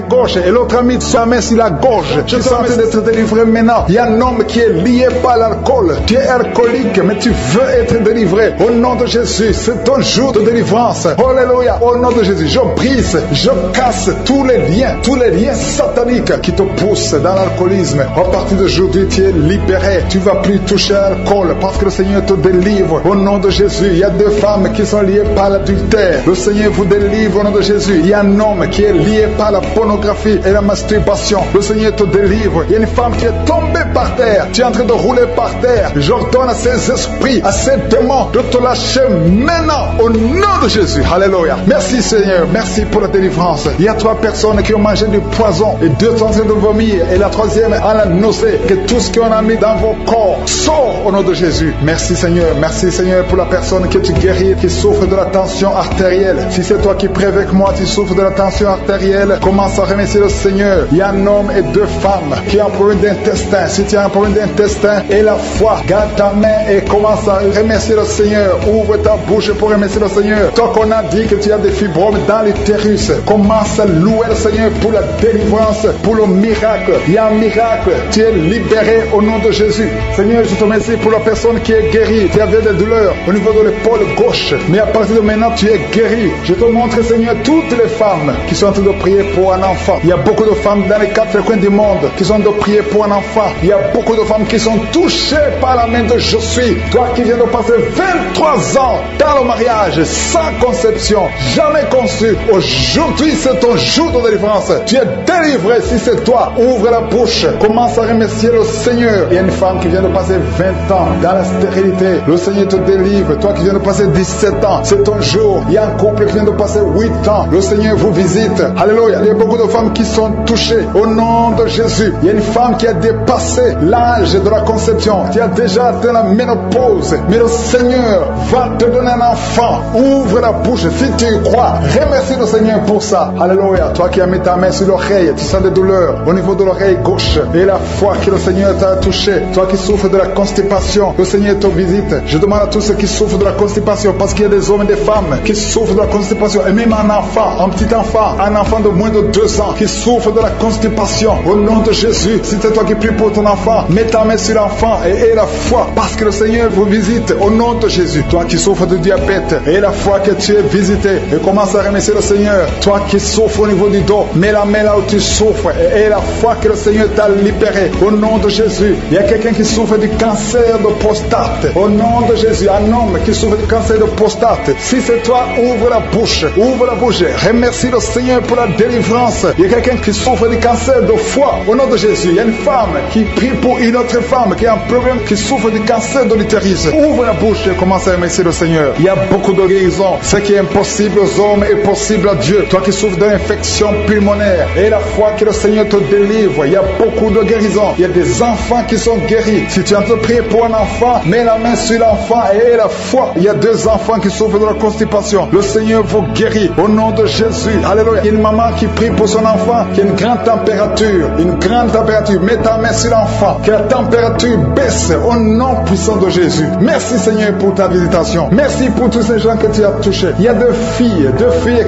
gauche. Et l'autre a mis sa main sur la gorge. Tu es en train d'être délivré maintenant. Il y a un homme qui est lié par l'alcool. Tu es alcoolique, mais tu veux être délivré. Au nom de Jésus, c'est ton jour de délivrance. Alléluia. Au nom de Jésus, je brise, je casse tous les liens sataniques qui te poussent dans l'alcoolisme. À partir d'aujourd'hui, tu es libéré. Tu ne vas plus toucher à l'alcool parce que le Seigneur te délivre. Au nom de Jésus, il y a deux femmes qui sont liées par l'adultère. Le Seigneur vous délivre au nom de Jésus. Il y a un homme qui est lié par la pornographie et la masturbation. Le Seigneur te délivre. Il y a une femme qui est tombée par terre. Tu es en train de rouler par terre. J'ordonne à ces esprits, à ces démons de te lâcher maintenant au nom de Jésus. Alléluia. Merci Seigneur. Merci pour la délivrance. Il y a 3 personnes qui ont mangé du poison et 2 sont en train de vomir et la 3e a la nausée. Que tout ce qu'on a mis dans vos corps sort au nom de Jésus. Merci Seigneur. Merci Seigneur pour la personne que tu guéris, qui souffre de la tension artérielle. Si c'est toi qui prie avec moi, tu souffres de la tension artérielle, commence à remercier le Seigneur. Il y a un homme et 2 femmes qui ont un problème d'intestin. Si tu as un problème d'intestin, et la foi, garde ta main et commence à remercier le Seigneur. Ouvre ta bouche pour remercier le Seigneur. Toi qu'on a dit que tu as des fibromes dans l'utérus, commence à louer le Seigneur pour la délivrance, pour le miracle. Il y a un miracle. Tu es libéré au nom de Jésus. Seigneur, je te remercie pour la personne qui est guérie. Tu avais des douleurs au niveau de l'épaule gauche, mais à partir de maintenant, tu es guéri. Je te montre, Seigneur, toutes les femmes qui sont en train de prier pour un enfant. Il y a beaucoup de femmes dans les 4 coins du monde qui sont en train de prier pour un enfant. Il y a beaucoup de femmes qui sont touchées par la main de Je suis. Toi qui viens de passer 23 ans dans le mariage, sans conception, jamais conçu. Aujourd'hui, c'est ton jour de délivrance. Tu es délivré si c'est toi. Ouvre la bouche. Commence à remercier le Seigneur. Il y a une femme qui vient de passer 20 ans dans la stérilité. Le Seigneur te délivre. Toi qui viens de passer 17 ans, c'est ton jour jours. Il y a un couple qui vient de passer 8 ans. Le Seigneur vous visite. Alléluia. Il y a beaucoup de femmes qui sont touchées. Au nom de Jésus. Il y a une femme qui a dépassé l'âge de la conception. Qui a déjà atteint la ménopause. Mais le Seigneur va te donner un enfant. Ouvre la bouche si tu y crois. Remercie le Seigneur pour ça. Alléluia. Toi qui as mis ta main sur l'oreille, tu sens des douleurs au niveau de l'oreille gauche. Et la foi que le Seigneur t'a touché. Toi qui souffres de la constipation, le Seigneur te visite. Je demande à tous ceux qui souffrent de la constipation, parce qu'il y a des hommes et des femmes qui souffrent de la constipation, et même un enfant, un petit enfant, un enfant de moins de 2 ans qui souffre de la constipation. Au nom de Jésus, si c'est toi qui pries pour ton enfant, mets ta main sur l'enfant et aie la foi, parce que le Seigneur vous visite. Au nom de Jésus, toi qui souffres de diabète, aie la foi que tu es visité et commence à remercier le Seigneur. Toi qui souffres au niveau du dos, mets la main là où tu souffres et aie la foi que le Seigneur t'a libéré. Au nom de Jésus, il y a quelqu'un qui souffre du cancer de prostate. Au nom de Jésus, un homme qui souffre du cancer de prostate. Si c'est toi, ouvre la bouche. Ouvre la bouche. Remercie le Seigneur pour la délivrance. Il y a quelqu'un qui souffre du cancer de foie. Au nom de Jésus, il y a une femme qui prie pour une autre femme qui a un problème, qui souffre du cancer de l'utérus. Ouvre la bouche et commence à remercier le Seigneur. Il y a beaucoup de guérisons. Ce qui est impossible aux hommes est possible à Dieu. Toi qui souffres d'une infection pulmonaire, et la foi que le Seigneur te délivre. Il y a beaucoup de guérisons. Il y a des enfants qui sont guéris. Si tu es en train de prier pour un enfant, mets la main sur l'enfant et aie la foi. Il y a 2 enfants qui souffrent de la constipation. Le Seigneur vous guérit au nom de Jésus. Alléluia. Il y a une maman qui prie pour son enfant qui a une grande température. Une grande température. Mets ta main sur l'enfant. Que la température baisse au nom puissant de Jésus. Merci Seigneur pour ta visitation. Merci pour tous ces gens que tu as touchés. Il y a 2 filles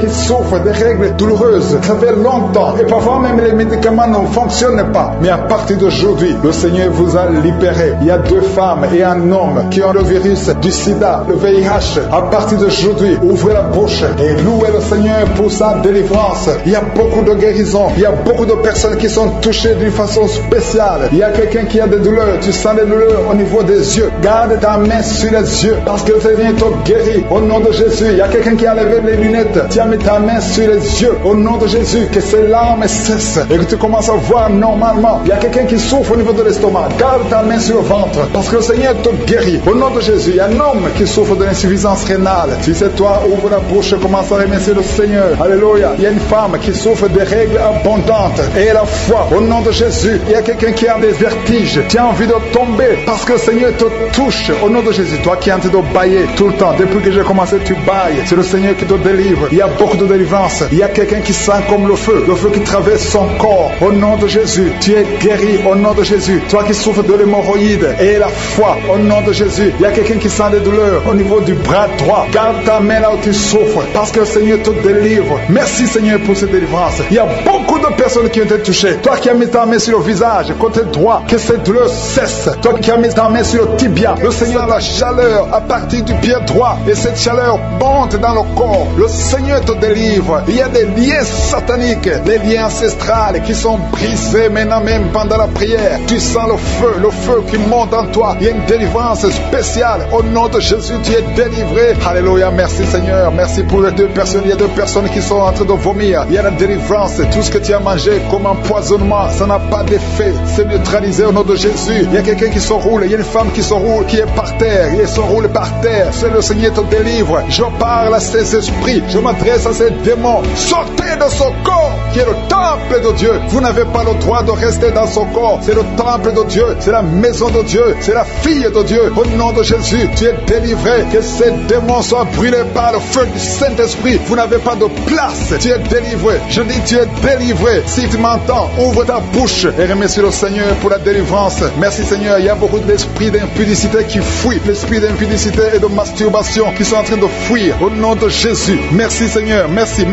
qui souffrent des règles douloureuses. Ça fait longtemps. Et parfois même les médicaments ne fonctionnent pas. Mais à partir d'aujourd'hui, le Seigneur vous a libéré. Il y a 2 femmes et un homme qui ont le virus du sida, le VIH. À partir d'aujourd'hui, ouvrez la bouche et louez le Seigneur pour sa délivrance. Il y a beaucoup de guérisons. Il y a beaucoup de personnes qui sont touchées d'une façon spéciale. Il y a quelqu'un qui a des douleurs. Tu sens des douleurs au niveau des yeux. Garde ta main sur les yeux parce que le Seigneur te guérit. Au nom de Jésus, il y a quelqu'un qui a levé les lunettes. Tu as mis ta main sur les yeux. Au nom de Jésus, que ces larmes cessent et que tu commences à voir normalement. Il y a quelqu'un qui souffre au niveau de l'estomac. Garde ta main sur le ventre parce que le Seigneur te guérit. Au nom de Jésus, il y a un homme qui souffre de l'insuffisance rénale. Si c'est toi, ouvre la bouche et commence à remercier le Seigneur. Alléluia. Il y a une femme qui souffre des règles abondantes et la foi. Au nom de Jésus, il y a quelqu'un qui a des vertiges. Tu as envie de tomber parce que le Seigneur te touche. Au nom de Jésus, toi qui es en train de bailler tout le temps, depuis que j'ai commencé, tu bailles. C'est le Seigneur qui te délivre. Il y a beaucoup de délivrance. Il y a quelqu'un qui sent comme le feu qui traverse son corps. Au nom de Jésus, tu es guéri. Au nom de Jésus, toi qui souffres de l'hémorroïde et la foi. Au nom de Jésus, il y a quelqu'un qui sent des douleurs au niveau du bras droit. Garde ta main là où tu souffres parce que le Seigneur te délivre. Merci Seigneur pour cette délivrance. Il y a beaucoup de personnes qui ont été touchées. Toi qui as mis ta main sur le visage, côté droit, que cette douleur cesse. Toi qui as mis ta main sur le tibia, le Seigneur a la chaleur à partir du pied droit et cette chaleur monte dans le corps. Le Seigneur te délivre. Il y a des liens sataniques, des liens ancestrales qui sont brisés maintenant même pendant la prière. Tu sens le feu qui monte en toi. Il y a une délivrance spéciale. Au nom de Jésus, tu es délivré. Alléluia. Merci Seigneur. Merci pour les 2 personnes. Il y a 2 personnes qui sont en train de vomir. Il y a la délivrance. Tout ce que tu as mangé comme empoisonnement, ça n'a pas d'effet. C'est neutralisé au nom de Jésus. Il y a quelqu'un qui se roule. Il y a une femme qui se roule, qui est par terre. Il se roule par terre. C'est le Seigneur te délivre. Je parle à ces esprits. Je m'adresse à ces démons. Sortez de son corps qui est le temple de Dieu. Vous n'avez pas le droit de rester dans son corps. C'est le temple de Dieu. C'est la maison de Dieu. C'est la fille de Dieu. Au nom de Jésus, tu es délivré. Que ces démons soient brûlés par le feu du Saint-Esprit. Vous n'avez pas de place. Tu es délivré. Je dis tu es délivré. Si tu m'entends, ouvre ta bouche et remercie le Seigneur pour la délivrance. Merci Seigneur. Il y a beaucoup d'esprits d'impudicité qui fuient. L'esprit d'impudicité et de masturbation qui sont en train de fuir. Au nom de Jésus. Merci Seigneur. Merci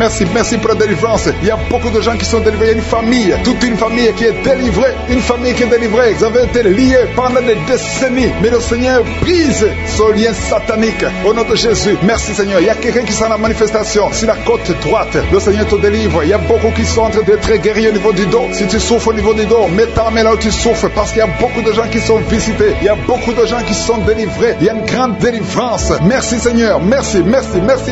pour la délivrance. Il y a beaucoup de gens qui sont délivrés. Il y a une famille, toute une famille qui est délivrée. Une famille qui est délivrée. Vous avez été liés pendant des décennies. Mais le Seigneur brise ce lien satanique. Au nom de Jésus. Merci Seigneur. Il y a quelqu'un qui sent la manifestation sur la côte droite. Le Seigneur te délivre. Il y a beaucoup qui sont en train d'être guéris au niveau du dos. Si tu souffres au niveau du dos, mets ta main là où tu souffres parce qu'il y a beaucoup de gens qui sont visités. Il y a beaucoup de gens qui sont délivrés. Il y a une grande délivrance. Merci Seigneur. Merci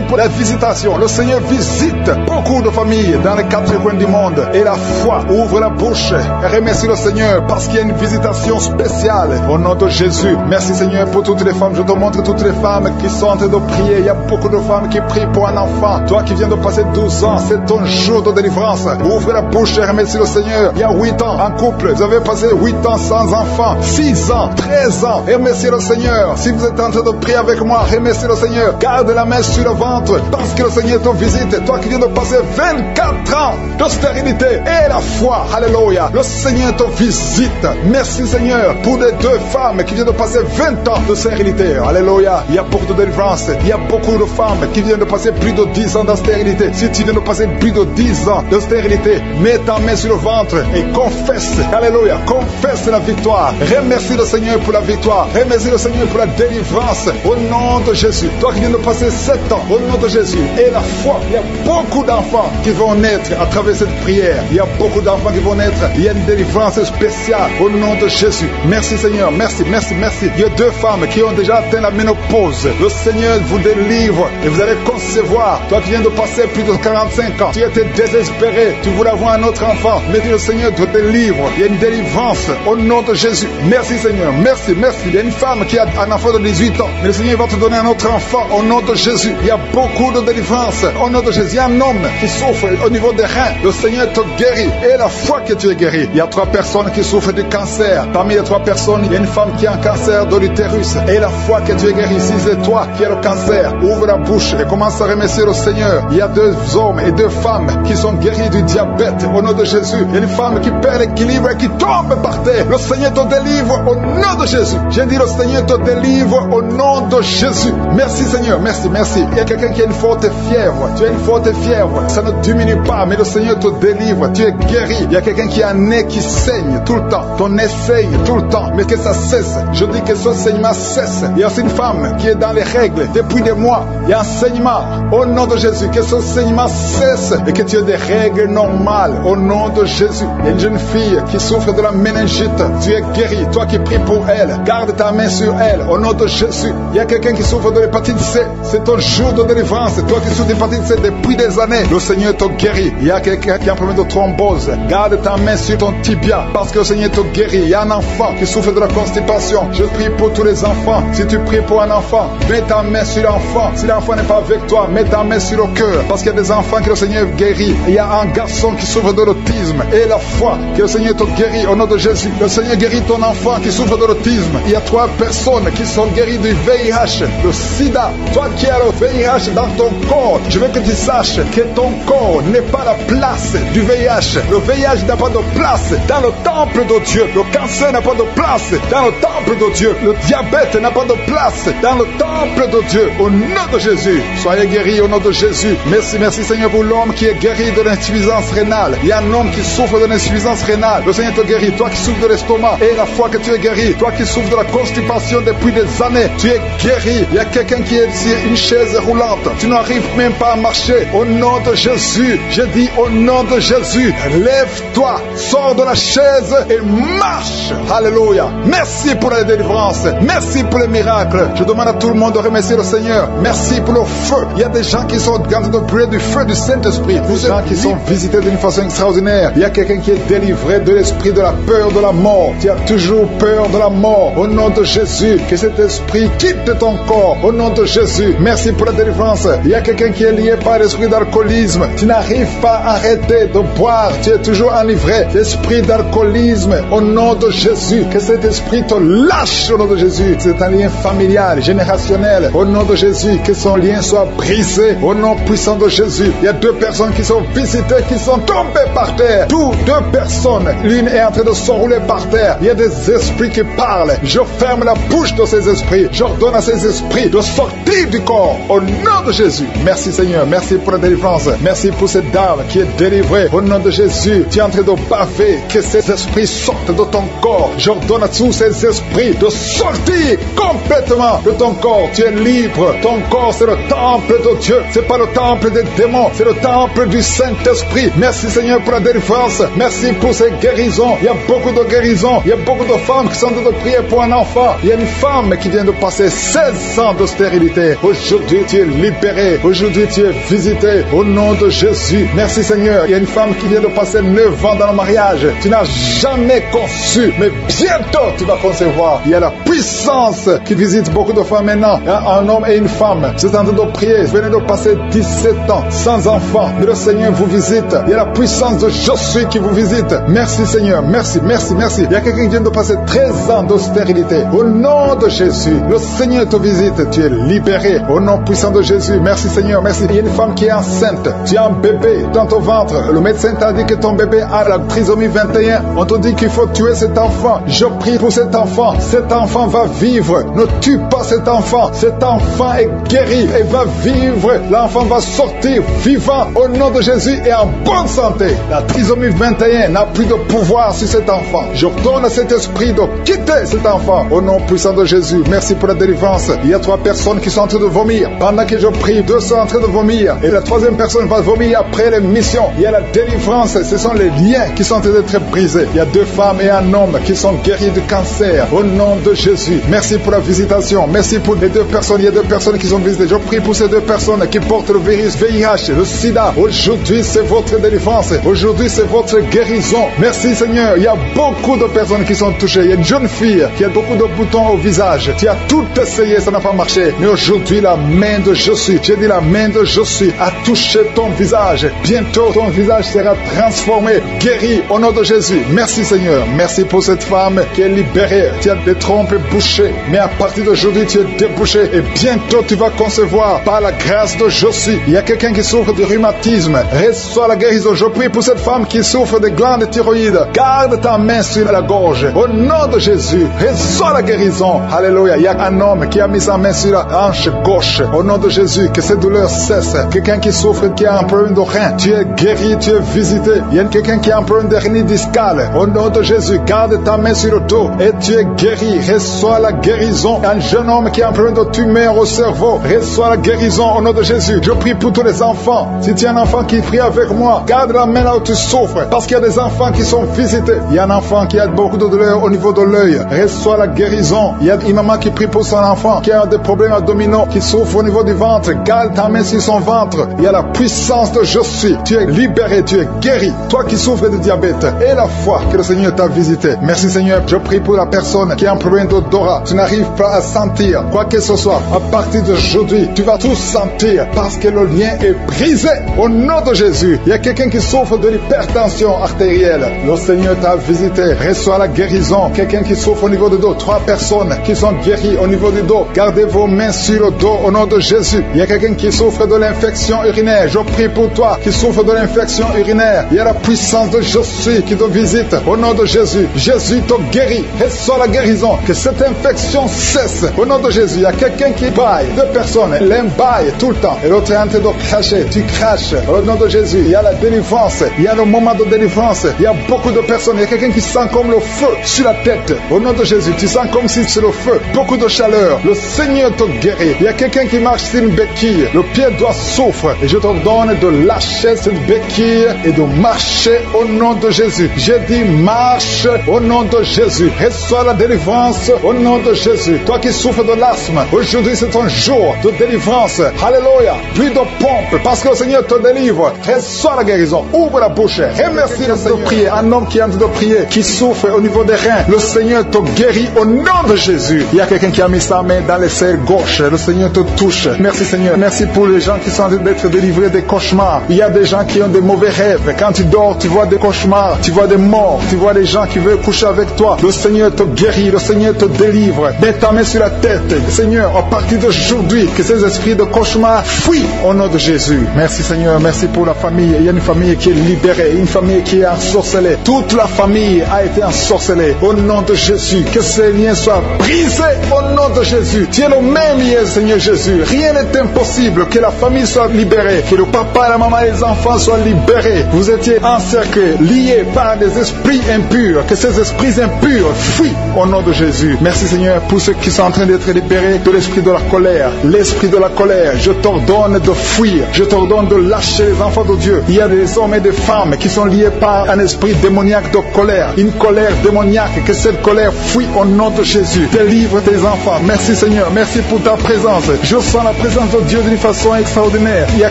pour la visitation. Le Seigneur visite beaucoup de familles dans les 4 coins du monde. Et la foi ouvre la bouche et remercie le Seigneur parce qu'il y a une visitation spéciale au nom de Jésus. Merci Seigneur pour toutes les femmes. Je te montre toutes les femmes qui sont en train de prier. Il y a beaucoup de femmes qui prient pour un enfant. Toi qui viens de passer 12 ans, c'est ton jour de délivrance. Ouvre la bouche et remercie le Seigneur. Il y a 8 ans, en couple, vous avez passé 8 ans sans enfant, 6 ans, 13 ans. Remerciez le Seigneur. Si vous êtes en train de prier avec moi, remerciez le Seigneur. Garde la main sur le ventre parce que le Seigneur te visite. Toi qui viens de passer 24 ans de stérilité et la foi. Alléluia. Le Seigneur te visite. Merci Seigneur pour les 2 femmes qui viennent de passer 20 ans de stérilité. Alléluia. Il y a beaucoup de délivrance. Il y a beaucoup de femmes qui viennent de passer plus de 10 ans de stérilité. Si tu viens de passer plus de 10 ans de stérilité, mets ta main sur le ventre et confesse. Alléluia. Confesse la victoire. Remercie le Seigneur pour la victoire. Remercie le Seigneur pour la délivrance. Au nom de Jésus. Toi qui viens de passer 7 ans, au nom de Jésus. Et la foi. Il y a beaucoup d'enfants qui vont naître à travers cette prière. Il y a beaucoup d'enfants qui vont naître. Il y a une délivrance spéciale au nom de Jésus. Merci Seigneur. Merci, merci, merci. Il y a 2 femmes qui ont déjà atteint la ménopause. Le Seigneur vous délivre et vous allez concevoir. Toi qui viens de passer plus de 45 ans, tu étais désespéré. Tu voulais avoir un autre enfant. Mais le Seigneur te délivre. Il y a une délivrance au nom de Jésus. Merci Seigneur. Merci, merci. Il y a une femme qui a un enfant de 18 ans. Mais le Seigneur va te donner un autre enfant au nom de Jésus. Il y a beaucoup de délivrance au nom de Jésus. Il y a un homme qui souffre au niveau des reins. Le Seigneur te guérit. Et la foi que tu es guéri. Il y a 3 personnes qui souffrent du cancer. Parmi les 3 personnes, il y a une femme qui a un cancer de l'utérus. Et la foi que tu es guéri. Si c'est toi qui as le cancer, ouvre la bouche et commence à remercier le Seigneur. Il y a 2 hommes et 2 femmes qui sont guéris du diabète au nom de Jésus. Il y a une femme qui perd l'équilibre et qui tombe par terre. Le Seigneur te délivre au nom de Jésus. J'ai dit le Seigneur te délivre au nom de Jésus. Merci Seigneur, merci, merci. Il y a quelqu'un qui a une forte fièvre. Tu as une forte fièvre. Ça ne diminue pas, mais le Seigneur te délivre. Tu es guéri. Il y a quelqu'un qui a un nez qui saigne tout le temps. Ton nez saigne tout le temps, mais que ça cesse. Je dis que ce saignement cesse. Il y a aussi une femme qui est dans les règles depuis des mois. Il y a un saignement au nom de Jésus. Que ce saignement cesse et que tu aies des règles normales au nom de Jésus. Il y a une jeune fille qui souffre de la méningite. Tu es guéri. Toi qui pries pour elle, garde ta main sur elle au nom de Jésus. Il y a quelqu'un qui souffre de l'hépatite C. C'est ton jour de délivrance. Toi qui souffres de l'hépatite C depuis des années, le Seigneur te guérit. Il y a quelqu'un qui a un problème de thrombose. Garde ta main sur ton tibia parce que le Seigneur te guérit. Il y a un enfant qui souffre de la constipation. Je prie pour tous les enfants. Si tu pries pour un enfant, mets ta main sur l'enfant. Si l'enfant n'est pas avec toi, mets ta main sur le cœur parce qu'il y a des enfants que le Seigneur guérit. Il y a un garçon qui souffre de l'autisme et la foi que le Seigneur te guérit au nom de Jésus. Le Seigneur guérit ton enfant qui souffre de l'autisme. Il y a 3 personnes qui sont guéries du VIH, le sida. Toi qui as le VIH dans ton corps, je veux que tu saches que ton corps n'est pas la place du VIH. Le VIH n'a pas de place dans le temple de Dieu. Le cancer n'a pas de place dans le temple de Dieu. Le diabète n'a pas de place dans le temple de Dieu. Au nom de Jésus, soyez guéris au nom de Jésus. Merci, merci Seigneur pour l'homme qui est guéri de l'insuffisance rénale. Il y a un homme qui souffre de l'insuffisance rénale. Le Seigneur te guérit. Toi qui souffres de l'estomac et la foi que tu es guéri. Toi qui souffres de la constipation depuis des années, tu es guéri. Il y a quelqu'un qui est sur une chaise roulante. Tu n'arrives même pas à marcher. Au nom de Jésus, je dis au nom de Jésus, lève-toi, sors de la chaise et marche. Alléluia. Merci pour la délivrance. Merci pour les miracles. Je demande à tout le monde de remercier le Seigneur. Merci pour le feu. Il y a des gens qui sont en train de prier du feu du Saint-Esprit. Des gens qui sont visités d'une façon extraordinaire. Il y a quelqu'un qui est délivré de l'esprit de la peur de la mort. Tu as toujours peur de la mort. Au nom de Jésus, que cet esprit quitte ton corps. Au nom de Jésus, merci pour la délivrance. Il y a quelqu'un qui est lié par l'esprit d'alcoolisme. Tu n'arrives pas à arrêter de boire. Tu es toujours enivré. L'esprit d'alcoolisme, au nom de Jésus, que cet esprit te lâche au nom de Jésus. C'est un lien familial, générationnel. Au nom de Jésus, que son lien soit brisé. Au nom puissant de Jésus. Il y a 2 personnes qui sont visitées, qui sont tombées par terre. Toutes 2 personnes. L'une est en train de s'enrouler par terre. Il y a des esprits qui parlent. Je ferme la bouche de ces esprits. J'ordonne à ces esprits de sortir du corps. Au nom de Jésus. Merci Seigneur. Merci pour la délivrance. Merci pour cette dame qui est délivrée. Au nom de Jésus. Tu es en train de baver. Que ces esprits sortent de ton corps. J'ordonne à tous ces esprits de sortir complètement de ton corps. Tu es libre. Ton corps, c'est le temple de Dieu. C'est pas le temple des démons. C'est le temple du Saint-Esprit. Merci Seigneur pour la délivrance. Merci pour ces guérisons. Il y a beaucoup de guérisons. Il y a beaucoup de femmes qui sont en train de prier pour un enfant. Il y a une femme qui vient de passer 16 ans de stérilité. Aujourd'hui, tu es libéré. Aujourd'hui, tu es visité. Au nom de Jésus. Merci Seigneur. Il y a une femme qui vient de passer 9 ans dans le mariage. Tu n'as jamais conçu, mais bientôt tu vas concevoir. Il y a la puissance qui visite beaucoup de femmes maintenant. Un homme et une femme femme, c'est en train de prier, venez de passer 17 ans sans enfant, mais le Seigneur vous visite. Il y a la puissance de Je suis qui vous visite. Merci Seigneur, merci, merci, merci. Il y a quelqu'un qui vient de passer 13 ans de stérilité. Au nom de Jésus, le Seigneur te visite, tu es libéré. Au nom puissant de Jésus, merci Seigneur, merci. Il y a une femme qui est enceinte, tu as un bébé dans ton ventre. Le médecin t'a dit que ton bébé a la trisomie 21. On te dit qu'il faut tuer cet enfant. Je prie pour cet enfant. Cet enfant va vivre. Ne tue pas cet enfant. Cet enfant est guéri et va vivre. L'enfant va sortir vivant au nom de Jésus et en bonne santé. La trisomie 21 n'a plus de pouvoir sur cet enfant. Je donne à cet esprit de quitter cet enfant au nom puissant de Jésus. Merci pour la délivrance. Il y a 3 personnes qui sont en train de vomir. Pendant que je prie, 2 sont en train de vomir. Et la 3e personne va vomir après l'émission. Il y a la délivrance. Ce sont les liens qui sont en train d'être brisés. Il y a 2 femmes et un homme qui sont guéris du cancer au nom de Jésus. Merci pour la visitation. Merci pour les 2 personnes. Il y a 2 personnes qui sont visitées. Je prie pour ces 2 personnes qui portent le virus VIH, le sida. Aujourd'hui, c'est votre délivrance. Aujourd'hui, c'est votre guérison. Merci Seigneur. Il y a beaucoup de personnes qui sont touchées. Il y a une jeune fille qui a beaucoup de boutons au visage. Tu as tout essayé, ça n'a pas marché. Mais aujourd'hui, la main de Je suis, j'ai dit la main de Je suis, a touché ton visage. Bientôt, ton visage sera transformé, guéri au nom de Jésus. Merci Seigneur. Merci pour cette femme qui est libérée. Tu as des trompes bouchées. Mais à partir d'aujourd'hui, tu es débouché. Et bientôt, tu vas concevoir par la grâce de Je suis. Il y a quelqu'un qui souffre de rhumatisme. Reçois la guérison. Je prie pour cette femme qui souffre de glandes thyroïdes. Garde ta main sur la gorge. Au nom de Jésus, reçois la guérison. Alléluia. Il y a un homme qui a mis sa main sur la hanche gauche. Au nom de Jésus, que cette douleur cesse. Quelqu'un qui souffre, qui a un problème de rein. Tu es guéri, tu es visité. Il y a quelqu'un qui a un problème de hernie discale. Au nom de Jésus, garde ta main sur le dos et tu es guéri. Reçois la guérison. Un jeune homme qui a un problème de tumeur au cerveau. Reçois la guérison au nom de Jésus. Je prie pour tous les enfants. Si tu as un enfant qui prie avec moi, garde la main là où tu souffres. Parce qu'il y a des enfants qui sont visités. Il y a un enfant qui a beaucoup de douleur au niveau de l'œil. Reçois la guérison. Il y a une maman qui prie pour son enfant qui a des problèmes abdominaux, qui souffre au niveau du ventre. Garde ta main sur son ventre. Il y a la puissance de Je suis. Tu es libéré, tu es guéri. Toi qui souffres de diabète et la foi que le Seigneur t'a visité. Merci Seigneur. Je prie pour la personne qui a un problème d'odorat. Tu n'arrives pas à sentir quoi que ce soit. À partir d'aujourd'hui, tu vas tout sentir parce que le lien est brisé au nom de Jésus. Il y a quelqu'un qui souffre de l'hypertension artérielle. Le Seigneur t'a visité. Reçois la guérison. Quelqu'un qui souffre au niveau du dos. 3 personnes qui sont guéries au niveau du dos. Gardez vos mains sur le dos au nom de Jésus. Il y a quelqu'un qui souffre de l'infection urinaire. Je prie pour toi qui souffre de l'infection urinaire. Il y a la puissance de Je suis qui te visite au nom de Jésus. Jésus te guérit. Reçois la guérison. Que cette infection cesse au nom de Jésus. Il y a quelqu'un qui baille. 2 personnes. L'un baille tout le temps et l'autre est en train de cracher. Tu craches au nom de Jésus. Il y a la délivrance. Il y a le moment de délivrance. Il y a beaucoup de personnes. Il y a quelqu'un qui sent comme le feu sur la tête. Au nom de Jésus, tu sens comme si c'est le feu. Beaucoup de chaleur. Le Seigneur te guérit. Il y a quelqu'un qui marche sur une béquille. Le pied doit souffre. Et je te donne de lâcher cette béquille et de marcher au nom de Jésus. J'ai dit marche au nom de Jésus. Reçois la délivrance au nom de Jésus. Toi qui souffres de l'asthme, aujourd'hui c'est un jour de délivrance. Alléluia. Plus de pompe parce que le Seigneur te délivre. Reçois la guérison. Ouvre la bouche. Remercie le Seigneur. Prier. Un homme qui est en train de prier, qui souffre au niveau des reins. Le Seigneur te guérit au nom de Jésus. Il y a quelqu'un qui a mis sa main dans les selles gauche. Le Seigneur te touche. Merci Seigneur. Merci pour les gens qui sont en train d'être délivrés des cauchemars. Il y a des gens qui ont des mauvais rêves. Quand tu dors, tu vois des cauchemars. Tu vois des morts. Tu vois des gens qui veulent coucher avec toi. Le Seigneur te guérit. Le Seigneur te délivre. Mets ta main sur la tête. Seigneur, à partir d'aujourd'hui, que ces esprits de cauchemar fuient au nom de Jésus. Merci Seigneur. Merci pour la famille. Il y a une famille qui est libérée. Une famille qui est ensorcelée. Toute la famille a été ensorcelée. Au nom de Jésus. Que ces liens soient brisés au nom de Jésus. Tu es le même lien, Seigneur Jésus. Rien n'est impossible. Que la famille soit libérée. Que le papa, la maman et les enfants soient libérés. Vous étiez encerclés, liés par des esprits impurs. Que ces esprits impurs fuient au nom de Jésus. Merci Seigneur pour ceux qui sont en train d'être libérés de l'esprit de la colère. L'esprit de la colère, je t'ordonne de fuir. Je t'ordonne de lâcher les enfants de Dieu. Il y a des hommes et des femmes qui sont liés par un esprit démoniaque de colère. Une colère démoniaque. Que cette colère fuit au nom de Jésus. Délivre tes enfants. Merci Seigneur. Merci pour ta présence. Je sens la présence de Dieu d'une façon extraordinaire. Il y a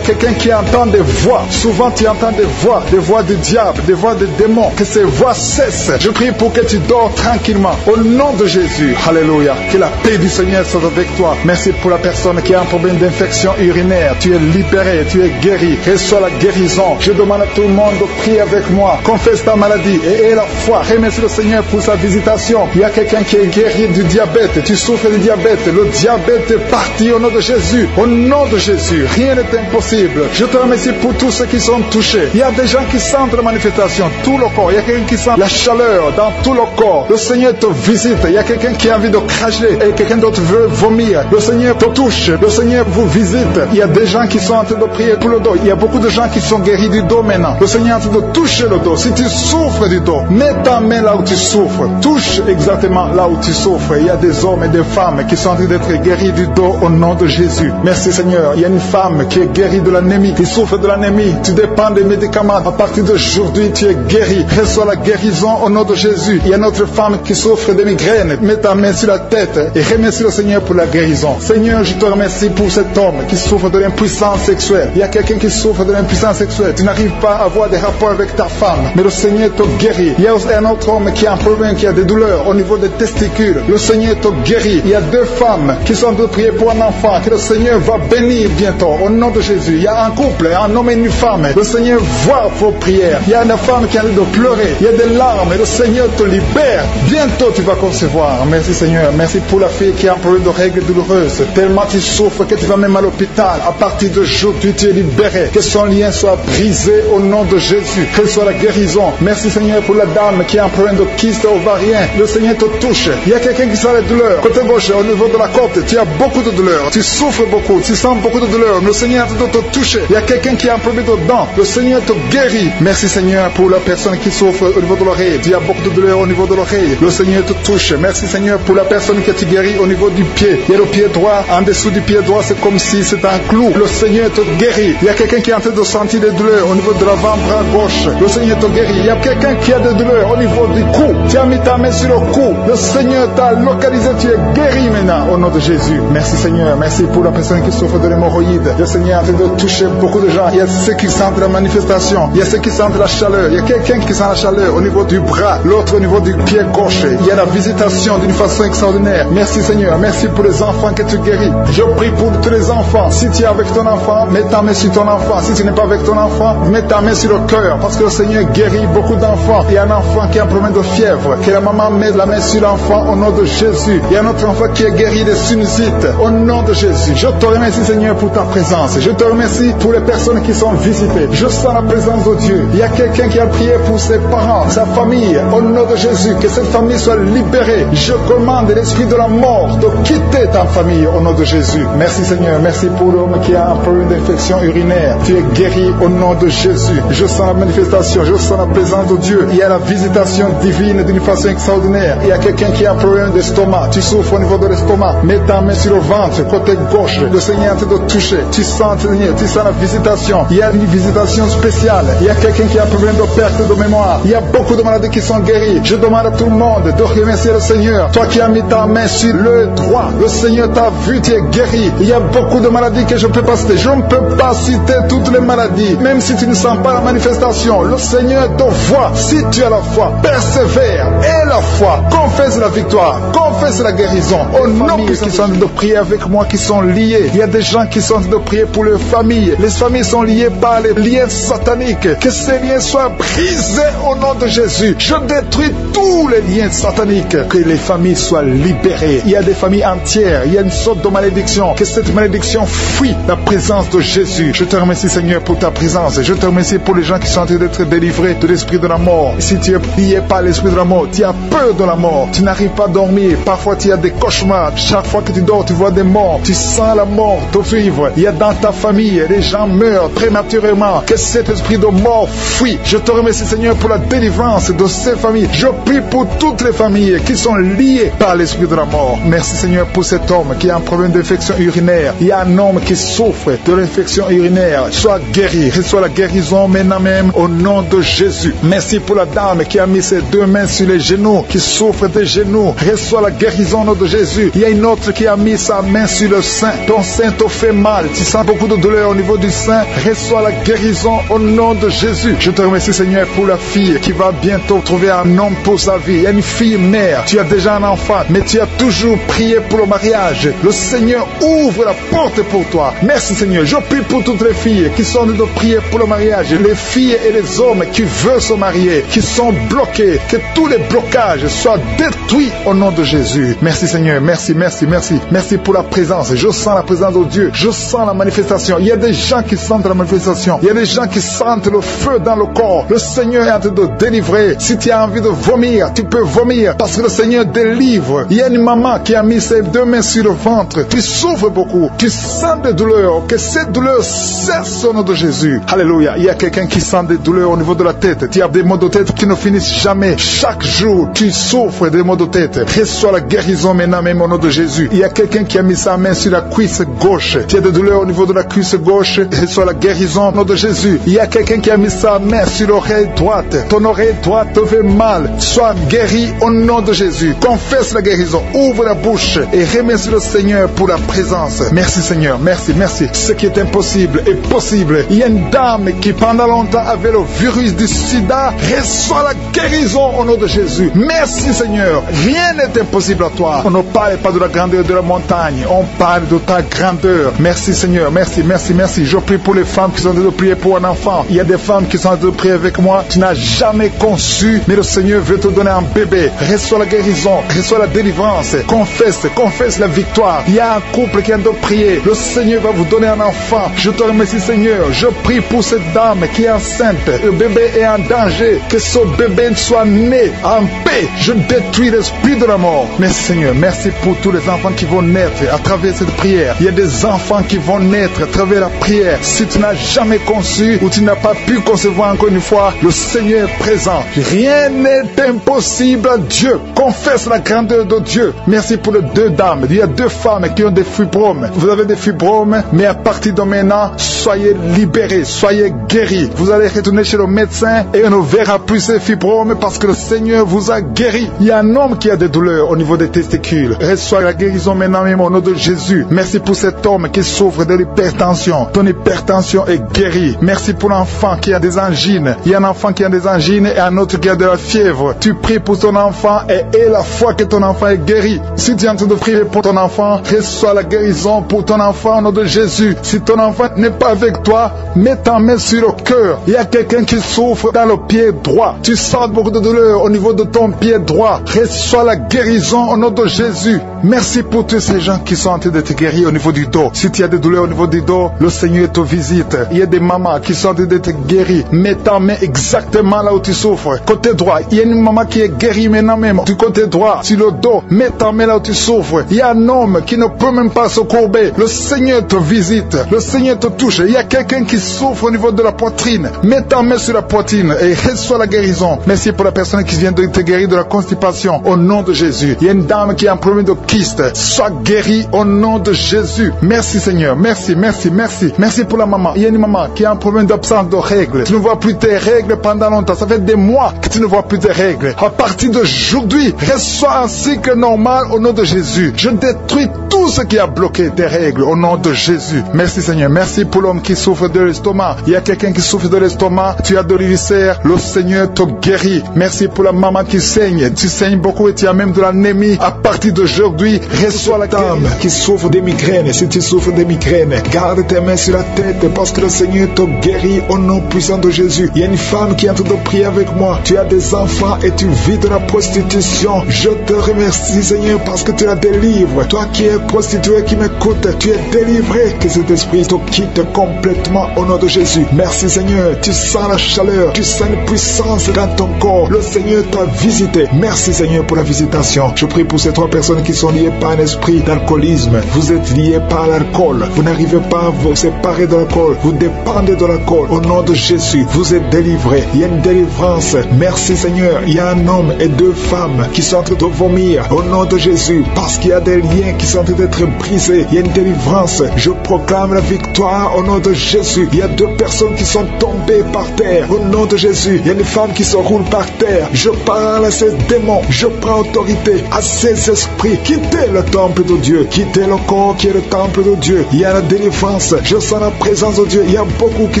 quelqu'un qui entend des voix. Souvent tu entends des voix du diable, des voix des démons. Que ces voix cessent. Je prie pour que tu dors tranquillement. Au nom de Jésus. Alléluia. Que la paix du Seigneur soit avec toi. Merci pour la personne personne qui a un problème d'infection urinaire, tu es libéré, tu es guéri. Reçois la guérison. Je demande à tout le monde de prier avec moi. Confesse ta maladie et aie la foi. Remercie le Seigneur pour sa visitation. Il y a quelqu'un qui est guéri du diabète. Tu souffres du diabète. Le diabète est parti au nom de Jésus. Au nom de Jésus, rien n'est impossible. Je te remercie pour tous ceux qui sont touchés. Il y a des gens qui sentent la manifestation, tout le corps. Il y a quelqu'un qui sent la chaleur dans tout le corps. Le Seigneur te visite. Il y a quelqu'un qui a envie de cracher et quelqu'un d'autre veut vomir. Le Seigneur te touche. Le Seigneur vous visite. Il y a des gens qui sont en train de prier pour le dos. Il y a beaucoup de gens qui sont guéris du dos maintenant. Le Seigneur est en train de toucher le dos. Si tu souffres du dos, mets ta main là où tu souffres. Touche exactement là où tu souffres. Il y a des hommes et des femmes qui sont en train d'être guéris du dos au nom de Jésus. Merci Seigneur. Il y a une femme qui est guérie de l'anémie, qui souffre de l'anémie. Tu dépends des médicaments. À partir d'aujourd'hui, tu es guéri. Reçois la guérison au nom de Jésus. Il y a une autre femme qui souffre de migraine. Mets ta main sur la tête et remercie le Seigneur pour la guérison. Seigneur, je te remercie pour cet homme qui souffre de l'impuissance sexuelle. Il y a quelqu'un qui souffre de l'impuissance sexuelle. Tu n'arrives pas à avoir des rapports avec ta femme, mais le Seigneur te guérit. Il y a un autre homme qui a un problème, qui a des douleurs au niveau des testicules. Le Seigneur te guérit. Il y a deux femmes qui sont en train de prier pour un enfant que le Seigneur va bénir bientôt au nom de Jésus. Il y a un couple, un homme et une femme. Le Seigneur voit vos prières. Il y a une femme qui a envie de pleurer. Il y a des larmes et le Seigneur te libère. Bientôt tu vas concevoir. Merci Seigneur. Merci pour la fille qui a un problème de règles douloureuses. Tellement tu souffres que tu vas même à l'hôpital. À partir d'aujourd'hui tu es libéré. Que son lien soit brisé au nom de Jésus. Que soit la guérison. Merci Seigneur pour la dame qui a un problème de kyste ovarien. Le Seigneur te touche. Il y a quelqu'un qui sent les douleurs. Côté gauche, au niveau de la côte, tu as beaucoup de douleurs. Tu souffres beaucoup. Tu sens beaucoup de douleurs. Le Seigneur te touche. Il y a quelqu'un qui a un problème de dents. Le Seigneur te guérit. Merci Seigneur pour la personne qui souffre au niveau de l'oreille. Tu as beaucoup de douleurs au niveau de l'oreille. Le Seigneur te touche. Merci Seigneur pour la personne qui te guérit au niveau du pied. Il y a le pied droit. En dessous du pied droit, c'est comme si c'était un clou. Le Seigneur te guérit. Il y a quelqu'un qui est en train de sentir des douleurs au niveau de l'avant-bras gauche. Le Seigneur te guérit. Il y a quelqu'un qui a des douleurs au niveau du cou. Tu as mis ta main sur le cou. Le Seigneur t'a localisé. Tu es guéri maintenant au nom de Jésus. Merci Seigneur. Merci pour la personne qui souffre de l'hémorroïde. Le Seigneur est en train de toucher beaucoup de gens. Il y a ceux qui sentent la manifestation. Il y a ceux qui sentent la chaleur. Il y a quelqu'un qui sent la chaleur au niveau du bras. L'autre au niveau du pied gauche. Il y a la visitation d'une façon extraordinaire. Merci Seigneur. Merci pour les enfants que tu guéris. Je prie pour tous les enfants. Si tu es avec ton enfant, mets ta main sur ton enfant. Si tu n'es pas avec ton enfant, mets ta main sur le cœur. Parce que le Seigneur guérit beaucoup d'enfants. Il y a un enfant qui a un problème de fièvre. Que la maman mette la main sur l'enfant au nom de Jésus. Il y a un autre enfant qui est guéri de sinusite au nom de Jésus. Je te remercie Seigneur pour ta présence. Je te remercie pour les personnes qui sont visitées. Je sens la présence de Dieu. Il y a quelqu'un qui a prié pour ses parents, sa famille. Au nom de Jésus, que cette famille soit libérée. Je commande l'esprit de la mort de quitter ta famille au nom de Jésus. Merci Seigneur. Merci pour l'homme qui a un problème d'infection urinaire. Tu es guéri au nom de Jésus. Je sens la manifestation. Je sens la présence de Dieu. Il y a la visitation divine d'une façon extraordinaire. Il y a quelqu'un qui a un problème d'estomac. Tu souffres au niveau de l'estomac. Mets ta main sur le ventre, côté gauche. Le Seigneur te doit toucher. Tu sens Seigneur. Tu sens la visitation. Il y a une visitation spéciale. Il y a quelqu'un qui a un problème de perte de mémoire. Il y a beaucoup de maladies qui sont guéries. Je demande à tout le monde de remercier le Seigneur. Toi qui as mis ta main sur le droit, le Seigneur t'a vu, tu es guéri. Il y a beaucoup de maladies que je ne peux pas citer. Je ne peux pas citer toutes les maladies. Même si tu ne sens pas la manifestation, le Seigneur te voit. Si tu as la foi, persévère. Et la foi, confesse la victoire, confesse la guérison. Au nom de qui sont en train de prier avec moi, qui sont liés. Il y a des gens qui sont en train de prier pour leurs familles. Les familles sont liées par les liens sataniques. Que ces liens soient brisés au nom de Jésus. Je détruis tous les liens sataniques. Que les familles soient libérées. Il y a des familles entières. Il y a une sorte de malédiction. Que cette malédiction fuit la présence de Jésus. Je te remercie Seigneur pour ta présence. Je te remercie pour les gens qui sont en train d'être délivrés de l'esprit de la mort. Si tu es lié par l'esprit de la mort, tu as peur de la mort. Tu n'arrives pas à dormir. Parfois tu as des cauchemars. Chaque fois que tu dors, tu vois des morts. Tu sens la mort te suivre. Il y a dans ta famille, les gens meurent prématurément. Que cet esprit de mort fuit. Je te remercie Seigneur pour la délivrance de ces familles. Je prie pour toutes les familles qui sont liées par l'esprit de la mort. Merci Seigneur pour cet homme qui a un problème d'infection urinaire. Il y a un homme qui souffre de l'infection urinaire. Sois guéri. Reçois la guérison maintenant même au nom de Jésus. Merci pour la dame qui a mis ses deux mains sur les genoux, qui souffre des genoux. Reçois la guérison au nom de Jésus. Il y a une autre qui a mis sa main sur le sein. Ton sein te fait mal. Tu sens beaucoup de douleur au niveau du sein. Reçois la guérison au nom de Jésus. Je te remercie Seigneur pour la fille qui va bientôt trouver un homme pour sa vie. Il y a une fille mère. Tu as déjà un enfant, mais tu as toujours prié pour le mariage. Le Seigneur Seigneur ouvre la porte pour toi. Merci Seigneur. Je prie pour toutes les filles qui sont en train de prier pour le mariage, les filles et les hommes qui veulent se marier, qui sont bloqués, que tous les blocages soient détruits au nom de Jésus. Merci Seigneur, merci, merci, merci. Merci pour la présence. Je sens la présence de Dieu. Je sens la manifestation. Il y a des gens qui sentent la manifestation. Il y a des gens qui sentent le feu dans le corps. Le Seigneur est en train de délivrer. Si tu as envie de vomir, tu peux vomir parce que le Seigneur délivre. Il y a une maman qui a mis ses deux mains sur le ventre. Tu souffres beaucoup. Tu sens des douleurs. Que cette douleur cesse au nom de Jésus. Alléluia. Il y a quelqu'un qui sent des douleurs au niveau de la tête. Tu as des maux de tête qui ne finissent jamais. Chaque jour, tu souffres des maux de tête. Reçois la guérison maintenant même au nom de Jésus. Il y a quelqu'un qui a mis sa main sur la cuisse gauche. Tu as des douleurs au niveau de la cuisse gauche. Reçois la guérison au nom de Jésus. Il y a quelqu'un qui a mis sa main sur l'oreille droite. Ton oreille droite te fait mal. Sois guéri au nom de Jésus. Confesse la guérison. Ouvre la bouche et remercie le Seigneur pour la présence. Merci Seigneur. Merci, merci. Ce qui est impossible est possible. Il y a une dame qui pendant longtemps avait le virus du sida. Reçois la guérison au nom de Jésus. Merci Seigneur. Rien n'est impossible à toi. On ne parle pas de la grandeur de la montagne. On parle de ta grandeur. Merci Seigneur. Merci, merci, merci. Je prie pour les femmes qui sont en train de prier pour un enfant. Il y a des femmes qui sont en train de prier avec moi. Tu n'as jamais conçu, mais le Seigneur veut te donner un bébé. Reçois la guérison. Reçois la délivrance. Confesse la victoire. Il y a un couple qui est en train de prier. Le Seigneur va vous donner un enfant. Je te remercie Seigneur. Je prie pour cette dame qui est enceinte. Le bébé est en danger. Que ce bébé soit né en paix. Je détruis l'esprit de la mort. Merci Seigneur. Merci pour tous les enfants qui vont naître à travers cette prière. Il y a des enfants qui vont naître à travers la prière. Si tu n'as jamais conçu ou tu n'as pas pu concevoir encore une fois, le Seigneur est présent. Rien n'est impossible à Dieu. Confesse la grandeur de Dieu. Merci pour les deux dames. Il y a deux femmes qui ont des fibromes. Vous avez des fibromes, mais à partir de maintenant, soyez libérés, soyez guéris. Vous allez retourner chez le médecin et on ne verra plus ces fibromes parce que le Seigneur vous a guéri. Il y a un homme qui a des douleurs au niveau des testicules. Reçois la guérison maintenant même au nom de Jésus. Merci pour cet homme qui souffre de l'hypertension. Ton hypertension est guérie. Merci pour l'enfant qui a des angines. Il y a un enfant qui a des angines et un autre qui a de la fièvre. Tu pries pour ton enfant et aie la foi que ton enfant est guéri. Si tu es en train de prier pour ton enfant, reçois la guérison pour ton enfant au nom de Jésus. Si ton enfant n'est pas avec toi, mets ta main sur le cœur. Il y a quelqu'un qui souffre dans le pied droit. Tu sens beaucoup de douleur au niveau de ton pied droit. Reçois la guérison au nom de Jésus. Merci pour tous ces gens qui sont en train de te guérir au niveau du dos. Si tu as des douleurs au niveau du dos, le Seigneur te visite. Il y a des mamans qui sont en train de te guérir. Mets ta main exactement là où tu souffres. Côté droit, il y a une maman qui est guérie maintenant même. Du côté droit, sur le dos, mets ta main là où tu souffres. Il y a un homme qui ne peut même pas se courber. Le Seigneur te visite. Le Seigneur te touche. Il y a quelqu'un qui souffre au niveau de la poitrine. Mets ta main sur la poitrine et reçois la guérison. Merci pour la personne qui vient de te guérir de la constipation. Au nom de Jésus. Il y a une dame qui a un problème de kyste. Sois guérie au nom de Jésus. Merci Seigneur. Merci, merci, merci. Merci pour la maman. Il y a une maman qui a un problème d'absence de règles. Tu ne vois plus tes règles pendant longtemps. Ça fait des mois que tu ne vois plus tes règles. À partir d'aujourd'hui, reçois un cycle normal au nom de Jésus. Je détruis tout ce qui a bloqué tes règles au nom de Jésus. Merci Seigneur. Merci pour l'homme qui souffre de l'estomac. Il y a quelqu'un qui souffre de l'estomac. Tu as de l'ulcère. Le Seigneur te guérit. Merci pour la maman qui saigne. Tu saignes beaucoup et tu as même de l'anémie. À partir d'aujourd'hui, reçois la dame qui souffre des migraines. Si tu souffres des migraines, garde tes mains sur la tête parce que le Seigneur te guérit au nom puissant de Jésus. Il y a une femme qui est en train de prier avec moi. Tu as des enfants et tu vis de la prostitution. Je te remercie Seigneur parce que tu la délivres. Toi qui es prostituée qui m'écoute, tu es délivré. Que cet esprit te quitte complètement au nom de Jésus. Merci Seigneur. Tu sens la chaleur. Tu sens une puissance dans ton corps. Le Seigneur t'a visité. Merci Seigneur pour la visitation. Je prie pour ces trois personnes qui sont liées par un esprit d'alcoolisme. Vous êtes liés par l'alcool. Vous n'arrivez pas à vous séparer de l'alcool. Vous dépendez de l'alcool. Au nom de Jésus, vous êtes délivrés. Il y a une délivrance. Merci Seigneur. Il y a un homme et deux femmes qui sont en train de vomir. Au nom de Jésus. Parce qu'il y a des liens qui sont en train d'être brisés. Il y a une délivrance. Je proclame la victoire au nom de Jésus. Il y a deux personnes qui sont tombées par terre. Au nom de Jésus. Il y a une femme qui se roule par terre. Je parle à ces démons. Je prends autorité à ces esprits. Quittez le temple de Dieu. Quittez le corps qui est le temple de Dieu. Il y a la délivrance. Je sens la présence de Dieu. Il y a beaucoup qui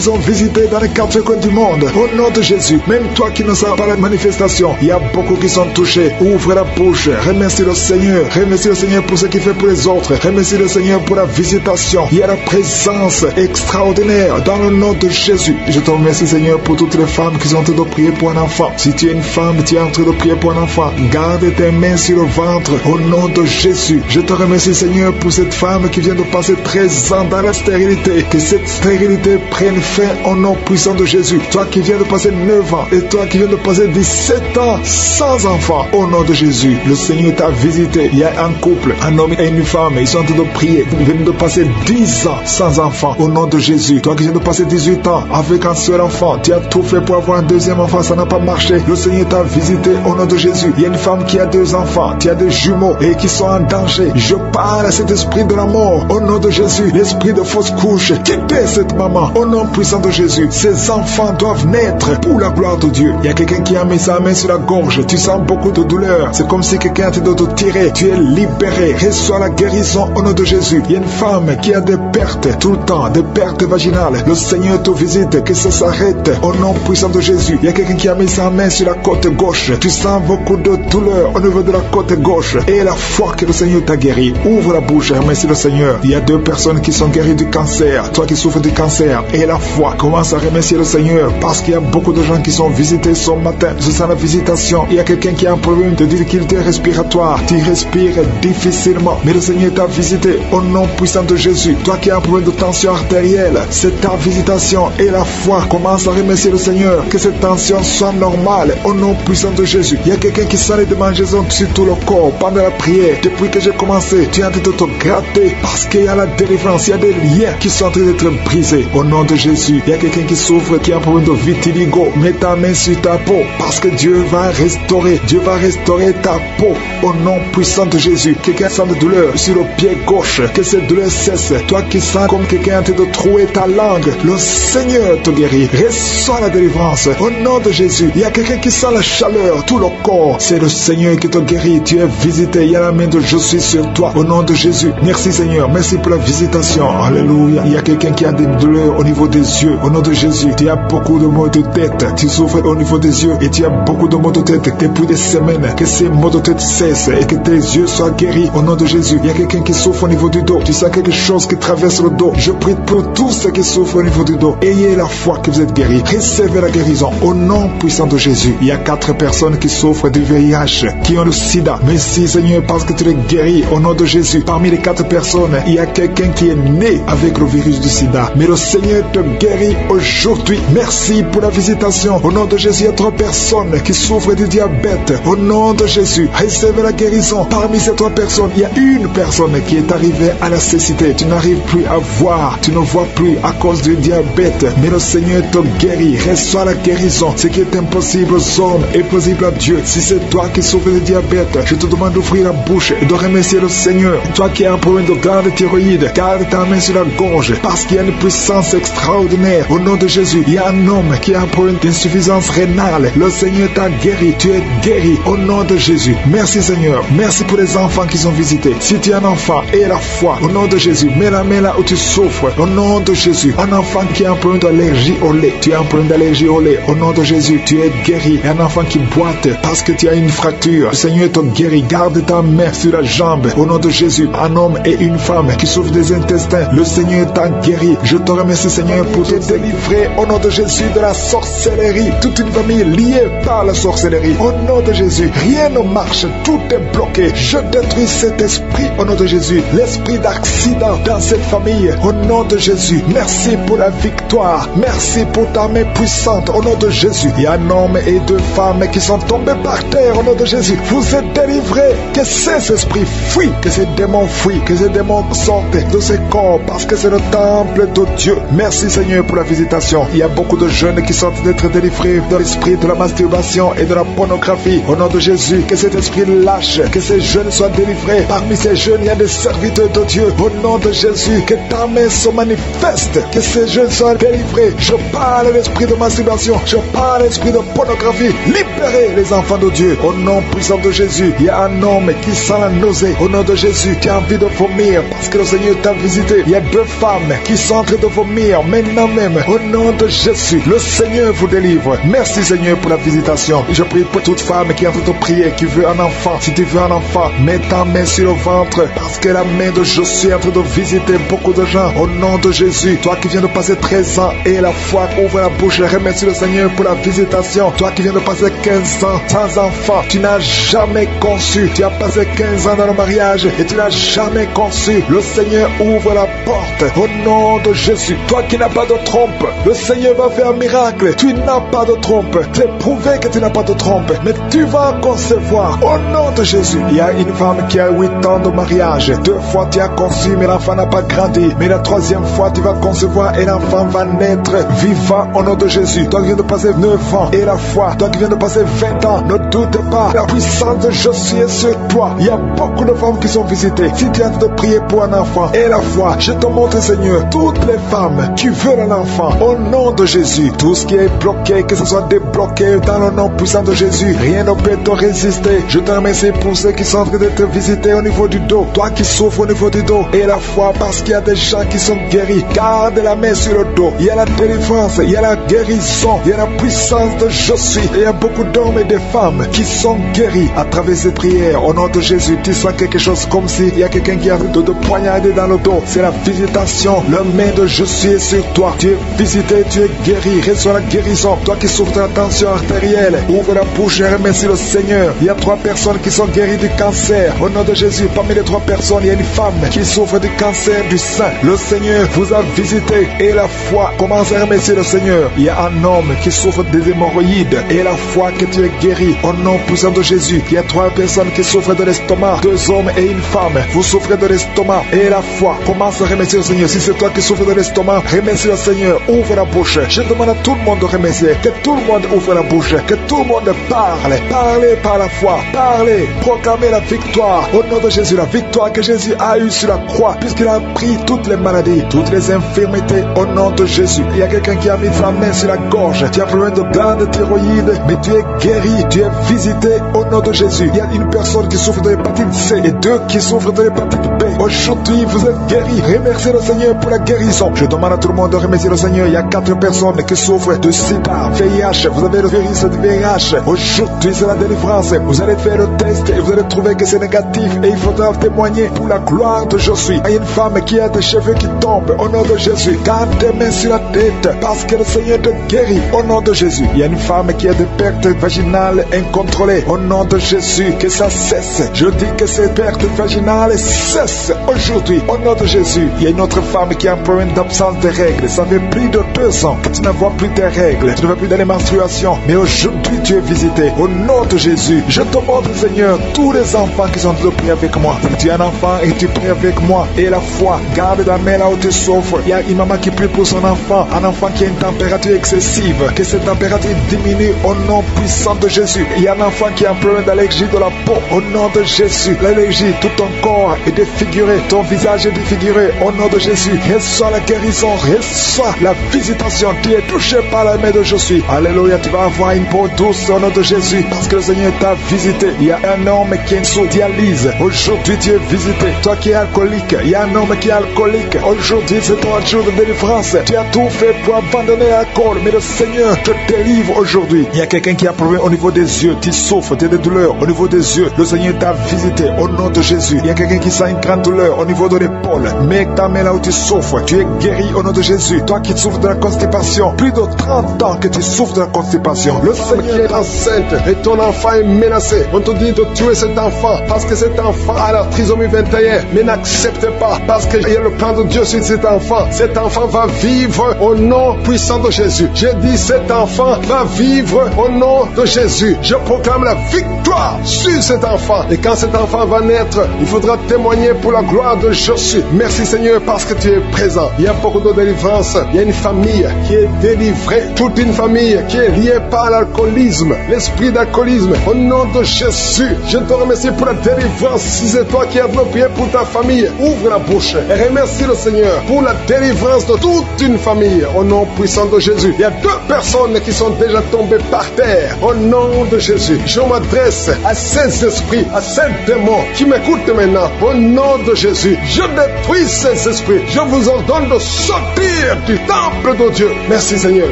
sont visités dans les quatre coins du monde. Au nom de Jésus. Même toi qui ne sais pas la manifestation, il y a beaucoup qui sont touchés. Ouvre la bouche. Remercie le Seigneur. Remercie le Seigneur pour ce qu'il fait pour les autres. autres. Remercie le Seigneur pour la visitation. Il y a la présence extraordinaire dans le nom de Jésus. Je te remercie, Seigneur, pour toutes les femmes qui sont en train de prier pour un enfant. Si tu es une femme, tu es en train de prier pour un enfant, garde tes mains sur le ventre au nom de Jésus. Je te remercie, Seigneur, pour cette femme qui vient de passer 13 ans dans la stérilité. Que cette stérilité prenne fin au nom puissant de Jésus. Toi qui viens de passer 9 ans et toi qui viens de passer 17 ans sans enfant, au nom de Jésus, le Seigneur t'a visité. Il y a un couple, un homme et une femme, ils sont en train de prier. Ils viennent de passer 10 ans sans enfant, au nom de Jésus. Toi qui viens de passer 18 ans avec un seul enfant, tu as tout fait pour avoir un deuxième enfant, ça n'a pas marché. Le Seigneur t'a visité au nom de Jésus. Il y a une femme qui a 2 enfants, tu as des jumeaux et qui sont en danger. Je parle à cet esprit de la mort au nom de Jésus. L'esprit de fausse couche, quittez cette maman au nom puissant de Jésus. Ces enfants doivent naître pour la gloire de Dieu. Il y a quelqu'un qui a mis sa main sur la gorge, tu sens beaucoup de douleur. C'est comme si quelqu'un était de te tirer. Tu es libéré. Reçois la guérison au nom de Jésus. Il y a une femme qui a des pertes tout le temps, des pertes vaginales. Le Seigneur te visite, que ça s'arrête au nom puissant de Jésus. Il y a quelqu'un qui a mis sa main sur la côte gauche. Tu sens beaucoup de douleur au niveau de la côte gauche. Et la foi que le Seigneur t'a guéri. Ouvre la bouche et remercie le Seigneur. Il y a 2 personnes qui sont guéries du cancer. Toi qui souffres du cancer et la foi, commence à remercier le Seigneur parce qu'il y a beaucoup de gens qui sont visités ce matin. Je sens la visitation. Il y a quelqu'un qui a un problème de difficulté respiratoire. Tu respires difficilement, mais le Seigneur t'a visité au nom puissant de Jésus. Toi qui as un problème de tension artérielle, c'est ta visitation et la foi. Commence à remercier le Seigneur que cette tension soit normale au nom puissant de Jésus. Il y a quelqu'un qui sent les démangeaisons sur tout le corps pendant la prière. Depuis que j'ai commencé, tu es en train de te gratter parce qu'il y a la délivrance. Il y a des liens qui sont en train d'être brisés au nom de Jésus. Il y a quelqu'un qui souffre, qui a un problème de vitiligo. Mets ta main sur ta peau parce que Dieu va restaurer. Dieu va restaurer ta peau au nom puissant de Jésus. Quelqu'un sent de douleur sur le pied gauche, que cette douleur cesse. Toi qui sens comme quelqu'un en train de trouer ta langue, le Seigneur te guérit. Reçois la délivrance au nom de Jésus. Il y a quelqu'un qui sent la chaleur, tout le corps. C'est le Seigneur qui te guérit. Tu es visité. Il y a la main de je suis sur toi au nom de Jésus. Merci Seigneur. Merci pour la visitation. Alléluia. Il y a quelqu'un qui a des douleurs au niveau des yeux. Au nom de Jésus. Tu as beaucoup de maux de tête. Tu souffres au niveau des yeux et tu as beaucoup de maux de tête depuis des semaines. Que ces maux de tête cessent et que tes yeux soient guéris au nom de Jésus. Il y a quelqu'un qui souffre au niveau du dos. Tu sens quelque chose qui traverse le dos. Je prie pour tous ceux qui souffrent au niveau du dos. Ayez la foi que vous êtes guéris. Recevez la guérison au nom puissant de Jésus. Il y a 4 personnes qui souffrent du VIH, qui ont le sida. Merci Seigneur parce que tu les guéris au nom de Jésus. Parmi les 4 personnes, il y a quelqu'un qui est né avec le virus du sida. Mais le Seigneur te guérit aujourd'hui. Merci pour la visitation. Au nom de Jésus, il y a 3 personnes qui souffrent du diabète. Au nom de Jésus, recevez la guérison. Parmi ces 3 personnes, il y a une personne qui est arrivée à la cécité. Tu n'arrives plus à voir. Tu ne vois plus à cause du diabète. Mais le Seigneur te guérit. Reçois la guérison. Ce qui est impossible aux hommes est possible à Dieu. Si c'est toi qui souffres de diabète, je te demande d'ouvrir la bouche et de remercier le Seigneur. Toi qui as un problème de glande thyroïde, garde ta main sur la gorge parce qu'il y a une puissance extraordinaire. Au nom de Jésus, il y a un homme qui a un problème d'insuffisance rénale. Le Seigneur t'a guéri. Tu es guéri au nom de Jésus. Merci Seigneur. Merci pour les enfants qui sont visités. Si tu es un enfant, aie la foi au nom de Jésus. Mets la main là où tu souffres. Au nom de Jésus. Un enfant qui a un problème d'allergie au lait. Tu as un problème d'allergie au lait. Au nom de Jésus, tu es guéri. Et un enfant qui boite parce que tu as une fracture. Le Seigneur te guérit. Garde ta main sur la jambe. Au nom de Jésus. Un homme et une femme qui souffrent des intestins. Le Seigneur t'a guéri. Je te remercie Seigneur pour te délivrer au nom de Jésus de la sorcellerie. Toute une famille liée par la sorcellerie. Au nom de Jésus, rien ne marche. Tout est bloqué. Je détruis cet esprit au nom de Jésus. L'esprit d'accident dans cette famille. Au nom de Jésus. Merci pour la victoire. Merci pour ta main puissante. Au nom de Jésus. Il y a un homme et 2 femmes qui sont tombés par terre. Au nom de Jésus. Vous êtes délivrés. Que ces esprits fuient. Que ces démons fuient. Que ces démons sortent de ces corps. Parce que c'est le temple de Dieu. Merci Seigneur pour la visitation. Il y a beaucoup de jeunes qui sont d'être délivrés de l'esprit de la masturbation et de la pornographie. Au nom de Jésus. Que cet esprit lâche. Que ces jeunes soient délivrés. Parmi ces jeunes, il y a des serviteurs de Dieu. Au nom de Jésus. Que ta main se manifeste. Que ces jeunes soient délivrés. Je parle l'esprit de masturbation. Je parle l'esprit de pornographie. Libérez les enfants de Dieu. Au nom puissant de Jésus. Il y a un homme qui sent la nausée. Au nom de Jésus. Tu as envie de vomir parce que le Seigneur t'a visité. Il y a 2 femmes qui sont en train de vomir maintenant même. Au nom de Jésus. Le Seigneur vous délivre. Merci Seigneur pour la visitation. Je prie pour toute femme qui est en train de prier, qui veut un enfant. Si tu veux un enfant, mets ta main sur le ventre porte, parce que la main de Josué est en train de visiter beaucoup de gens. Au nom de Jésus, toi qui viens de passer 13 ans et la foi, ouvre la bouche et remercie le Seigneur pour la visitation. Toi qui viens de passer 15 ans sans enfant, tu n'as jamais conçu. Tu as passé 15 ans dans le mariage et tu n'as jamais conçu. Le Seigneur ouvre la porte au nom de Jésus. Toi qui n'as pas de trompe, le Seigneur va faire un miracle. Tu n'as pas de trompe. C'est prouvé que tu n'as pas de trompe, mais tu vas concevoir au nom de Jésus. Il y a une femme qui a 8 ans de mariage. 2 fois tu as conçu, mais l'enfant n'a pas grandi. Mais la 3e fois tu vas concevoir et l'enfant va naître vivant au nom de Jésus. Toi qui viens de passer 9 ans et la foi, toi qui viens de passer 20 ans, ne doute pas, la puissance de Jésus est sur toi. Il y a beaucoup de femmes qui sont visitées. Si tu as de prier pour un enfant et la foi, je te montre, Seigneur, toutes les femmes qui veulent un enfant au nom de Jésus. Tout ce qui est bloqué, que ce soit débloqué dans le nom puissant de Jésus. Rien ne peut te résister. Je te remercie pour ceux qui sont en train de te visiter au niveau du dos. Toi qui souffres au niveau du dos et la foi, parce qu'il y a des gens qui sont guéris. Garde la main sur le dos. Il y a la délivrance, il y a la guérison, il y a la puissance de Jésus. Et il y a beaucoup d'hommes et de femmes qui sont guéris à travers ces prières. Au nom de Jésus, tu sens quelque chose comme s'il y a quelqu'un qui a de poignarder dans le dos. C'est la visitation. La main de Jésus est sur toi. Tu es visité, tu es guéri. Reçois la guérison. Toi qui souffres de la tension artérielle, ouvre la bouche et remercie le Seigneur. Il y a 3 personnes qui sont guéries du cancer. Au nom de Jésus, parmi les 3 personnes, il y a une femme qui souffre du cancer du sein. Le Seigneur vous a visité et la foi commence à remercier le Seigneur. Il y a un homme qui souffre des hémorroïdes et la foi que tu es guéri au nom puissant de Jésus. Il y a 3 personnes qui souffrent de l'estomac, 2 hommes et une femme. Vous souffrez de l'estomac et la foi commence à remercier le Seigneur. Si c'est toi qui souffres de l'estomac, remercie le Seigneur. Ouvre la bouche. Je demande à tout le monde de remercier. Que tout le monde ouvre la bouche. Que tout le monde parle. Parlez par la foi. Parlez. Proclamez la victoire au nom de Jésus. La victoire que Jésus a eue sur la croix, puisqu'il a pris toutes les maladies, toutes les infirmités au nom de Jésus. Il y a quelqu'un qui a mis sa main sur la gorge. Tu as problème de glande thyroïde, mais tu es guéri. Tu es visité au nom de Jésus. Il y a une personne qui souffre de l'hépatite C et 2 qui souffrent de l'hépatite B. Aujourd'hui, vous êtes guéris. Remerciez le Seigneur pour la guérison. Je demande à tout le monde de remercier le Seigneur. Il y a 4 personnes qui souffrent de sida, VIH. Vous avez le virus de VIH. Aujourd'hui, c'est la délivrance. Vous allez faire le test et vous allez trouver que c'est négatif. Et il faudra témoigner pour la gloire de Jésus. Il y a une femme qui a des cheveux qui tombent au nom de Jésus. Garde tes mains sur la tête parce que le Seigneur te guérit au nom de Jésus. Il y a une femme qui a des pertes vaginales incontrôlées au nom de Jésus. Que ça cesse. Je dis que ces pertes vaginales cessent aujourd'hui au nom de Jésus. Il y a une autre femme qui a un problème d'absence de règles. Ça fait plus de 2 ans que tu ne vois plus tes règles. Tu ne vois plus dans les menstruations. Mais aujourd'hui tu es visité au nom de Jésus. Je te montre, Seigneur, tous les enfants qui sont de prier avec moi. Tu es un enfant et tu pries avec moi. Et la foi, garde la main là où tu souffres. Il y a une maman qui prie pour son enfant. Un enfant qui a une température excessive. Que cette température diminue au nom puissant de Jésus. Il y a un enfant qui a un problème d'allergie de la peau. Au nom de Jésus. L'allergie, tout ton corps est défiguré. Ton visage est défiguré. Au nom de Jésus. Reçois la guérison. Reçois la visitation. Tu es touché par la main de Jésus. Alléluia. Tu vas avoir une peau douce au nom de Jésus. Parce que le Seigneur t'a visité. Il y a un homme qui est sous dialyse. Aujourd'hui tu es visité. Toi qui es alcoolique. Il y a un homme qui est alcoolique. Aujourd'hui c'est ton jour de délivrance. Tu as tout fait pour abandonner l'alcool. Mais le Seigneur te délivre aujourd'hui. Il y a quelqu'un qui a un problème au niveau des yeux. Tu souffres. Tu as des douleurs au niveau des yeux. Le Seigneur t'a visité au nom de Jésus. Il y a quelqu'un qui sent une grande douleur au niveau de l'épaule. Mets ta main là où tu souffres. Tu es guéri au nom de Jésus. Toi qui souffres de la constipation. Plus de 30 ans que tu souffres de la constipation. Le Seigneur est enceinte et ton enfant est menacé. On te dit de tuer cet enfant parce que cet enfant a la trisomie 21. Mais n'accepte pas parce qu'il y a le plan de Dieu sur cet enfant. Cet enfant va vivre au nom puissant de Jésus. J'ai dit cet enfant va vivre au nom de Jésus. Je proclame la victoire sur cet enfant. Et quand cet enfant va naître, il faudra témoigner pour la gloire de Jésus. Merci Seigneur parce que tu es présent. Il y a beaucoup de délivrance. Il y a une famille qui est délivrée. Toute une famille qui est liée par l'alcoolisme. L'esprit d'alcoolisme. Au nom de Jésus, je te remercie pour la délivrance. Si c'est toi qui as prié pour ta famille, ouvre la bouche et remercie le Seigneur pour la délivrance de toute une famille. Au nom puissant de Jésus. Il y a 2 personnes qui sont déjà tombées par terre. Au nom de Jésus, je m'adresse à ces esprits, à ces démons qui m'écoutent maintenant. Au nom de Jésus, je détruis ces esprits. Je vous ordonne de sortir du temple de Dieu. Merci Seigneur,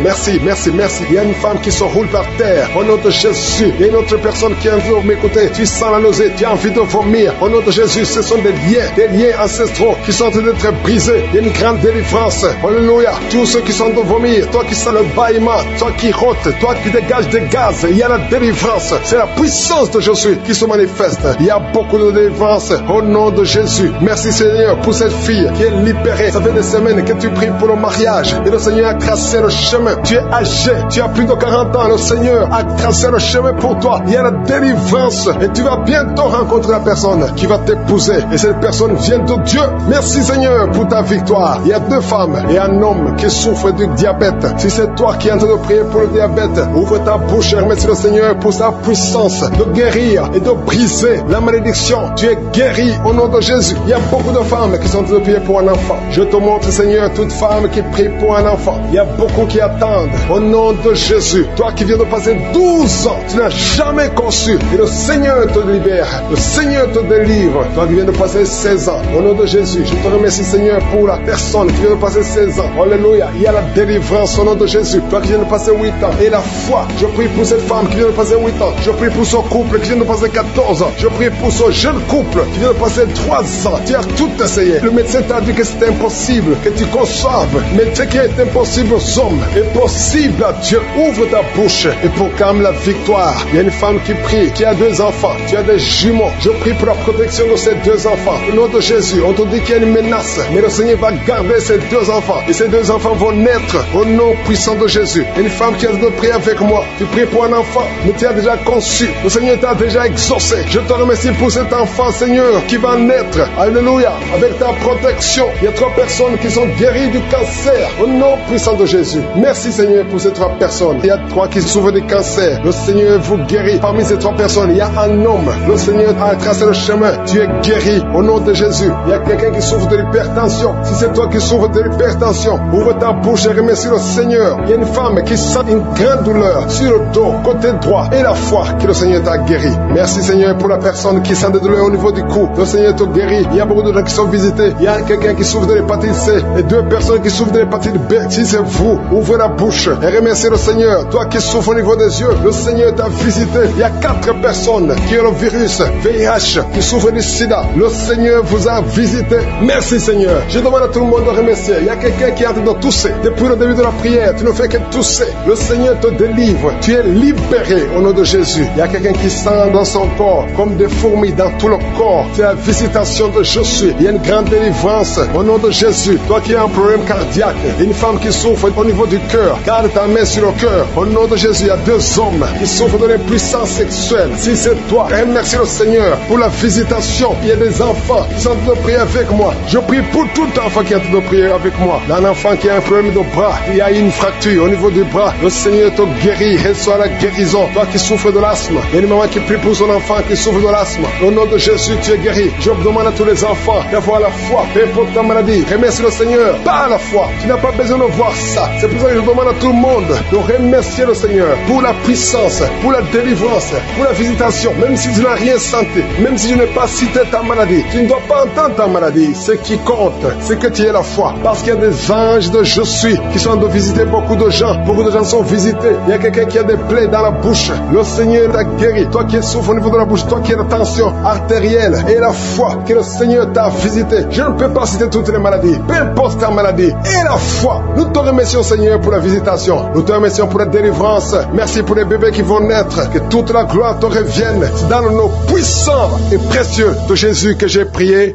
merci, merci, merci. Il y a une femme qui se roule par terre. Au nom de Jésus, il y a une autre personne qui a envie de m'écouter. Tu sens la nausée, tu as envie de vomir. Au nom de Jésus, Jésus, ce sont des liens ancestraux qui sont en train d'être brisés. Il y a une grande délivrance. Alléluia. Tous ceux qui sont de vomir, toi qui sens le bâillement, toi qui rôtes, toi qui dégages des gaz, il y a la délivrance. C'est la puissance de Jésus qui se manifeste. Il y a beaucoup de délivrance au nom de Jésus. Merci Seigneur pour cette fille qui est libérée. Ça fait des semaines que tu pries pour le mariage et le Seigneur a tracé le chemin. Tu es âgé, tu as plus de 40 ans. Le Seigneur a tracé le chemin pour toi. Il y a la délivrance et tu vas bientôt rencontrer la personne qui va t'épouser. Et cette personne vient de Dieu. Merci Seigneur pour ta victoire. Il y a 2 femmes et un homme qui souffre du diabète. Si c'est toi qui es en train de prier pour le diabète, ouvre ta bouche et remercie le Seigneur pour sa puissance de guérir et de briser la malédiction. Tu es guéri au nom de Jésus. Il y a beaucoup de femmes qui sont en train de prier pour un enfant. Je te montre Seigneur toute femme qui prie pour un enfant. Il y a beaucoup qui attendent au nom de Jésus. Toi qui viens de passer 12 ans, tu n'as jamais conçu et le Seigneur te libère. Le Seigneur te délivre. Toi qui viens de passer 16 ans, au nom de Jésus, je te remercie Seigneur pour la personne qui vient de passer 16 ans. Alléluia. Il y a la délivrance au nom de Jésus. Toi qui viens de passer 8 ans et la foi. Je prie pour cette femme qui vient de passer 8 ans. Je prie pour son couple qui vient de passer 14 ans. Je prie pour ce jeune couple qui vient de passer 3 ans. Tu as tout essayé. Le médecin t'a dit que c'était impossible, que tu conçoives. Mais ce qui est impossible aux hommes est possible à Dieu. Ouvre ta bouche et proclame la victoire. Il y a une femme qui prie, qui a 2 enfants. Tu as des jumeaux. Je prie pour la protection de ces 2 enfants. Au nom de Jésus, on te dit qu'il y a une menace. Mais le Seigneur va garder ces 2 enfants. Et ces 2 enfants vont naître au nom puissant de Jésus. Une femme qui a de prier avec moi. Tu pries pour un enfant, mais tu as déjà conçu. Le Seigneur t'a déjà exaucé. Je te remercie pour cet enfant, Seigneur, qui va naître. Alléluia. Avec ta protection. Il y a 3 personnes qui sont guéries du cancer. Au nom puissant de Jésus. Merci, Seigneur, pour ces 3 personnes. Il y a 3 qui souffrent du cancer. Le Seigneur vous guérit. Parmi ces 3 personnes, il y a un homme. Le Seigneur a tracé le chemin. Tu es guéri au nom de Jésus. Il y a quelqu'un qui souffre de l'hypertension. Si c'est toi qui souffres de l'hypertension, ouvre ta bouche et remercie le Seigneur. Il y a une femme qui sent une grande douleur sur le dos, côté droit, et la foi que le Seigneur t'a guéri. Merci Seigneur pour la personne qui sent des douleurs au niveau du cou. Le Seigneur te guérit. Il y a beaucoup de gens qui sont visités. Il y a quelqu'un qui souffre de l'hépatite C et 2 personnes qui souffrent de l'hépatite B. Si c'est vous, ouvrez la bouche et remerciez le Seigneur. Toi qui souffres au niveau des yeux, le Seigneur t'a visité. Il y a 4 personnes qui ont le virus VIH, qui souffrent du sida. Le Seigneur vous a visité. Merci Seigneur. Je demande à tout le monde de remercier. Il y a quelqu'un qui est en train de tousser. Depuis le début de la prière, tu ne fais que tousser. Le Seigneur te délivre. Tu es libéré au nom de Jésus. Il y a quelqu'un qui sent dans son corps comme des fourmis dans tout le corps. C'est la visitation de Jésus. Il y a une grande délivrance au nom de Jésus. Toi qui as un problème cardiaque, une femme qui souffre au niveau du cœur, garde ta main sur le cœur. Au nom de Jésus, il y a 2 hommes qui souffrent de l'impuissance sexuelle. Si c'est toi, remercie le Seigneur pour la visitation. Il y a des enfants qui sont en train de prier avec moi. Je prie pour tout enfant qui est en train de prier avec moi. Un enfant qui a un problème de bras, il y a une fracture au niveau du bras. Le Seigneur te guérit, reçoit la guérison. Toi qui souffres de l'asthme, il y a une maman qui prie pour son enfant qui souffre de l'asthme. Au nom de Jésus, tu es guéri. Je demande à tous les enfants d'avoir la foi, peu importe ta maladie. Remercie le Seigneur par la foi. Tu n'as pas besoin de voir ça. C'est pour ça que je demande à tout le monde de remercier le Seigneur pour la puissance, pour la délivrance, pour la visitation. Même si tu n'as rien senti, même si je n'ai pas cité ta maladie, tu ne dois pas entendre ta maladie. Ce qui compte, c'est que tu aies la foi. Parce qu'il y a des anges de Je suis qui sont en train de visiter beaucoup de gens. Beaucoup de gens sont visités. Il y a quelqu'un qui a des plaies dans la bouche. Le Seigneur t'a guéri. Toi qui souffres au niveau de la bouche, toi qui as la tension artérielle et la foi que le Seigneur t'a visité. Je ne peux pas citer toutes les maladies. Peu importe ta maladie. Et la foi. Nous te remercions, Seigneur, pour la visitation. Nous te remercions pour la délivrance. Merci pour les bébés qui vont naître. Que toute la gloire te revienne. C'est dans le nom puissant et précieux de Jésus que j'ai prié.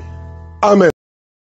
Amen.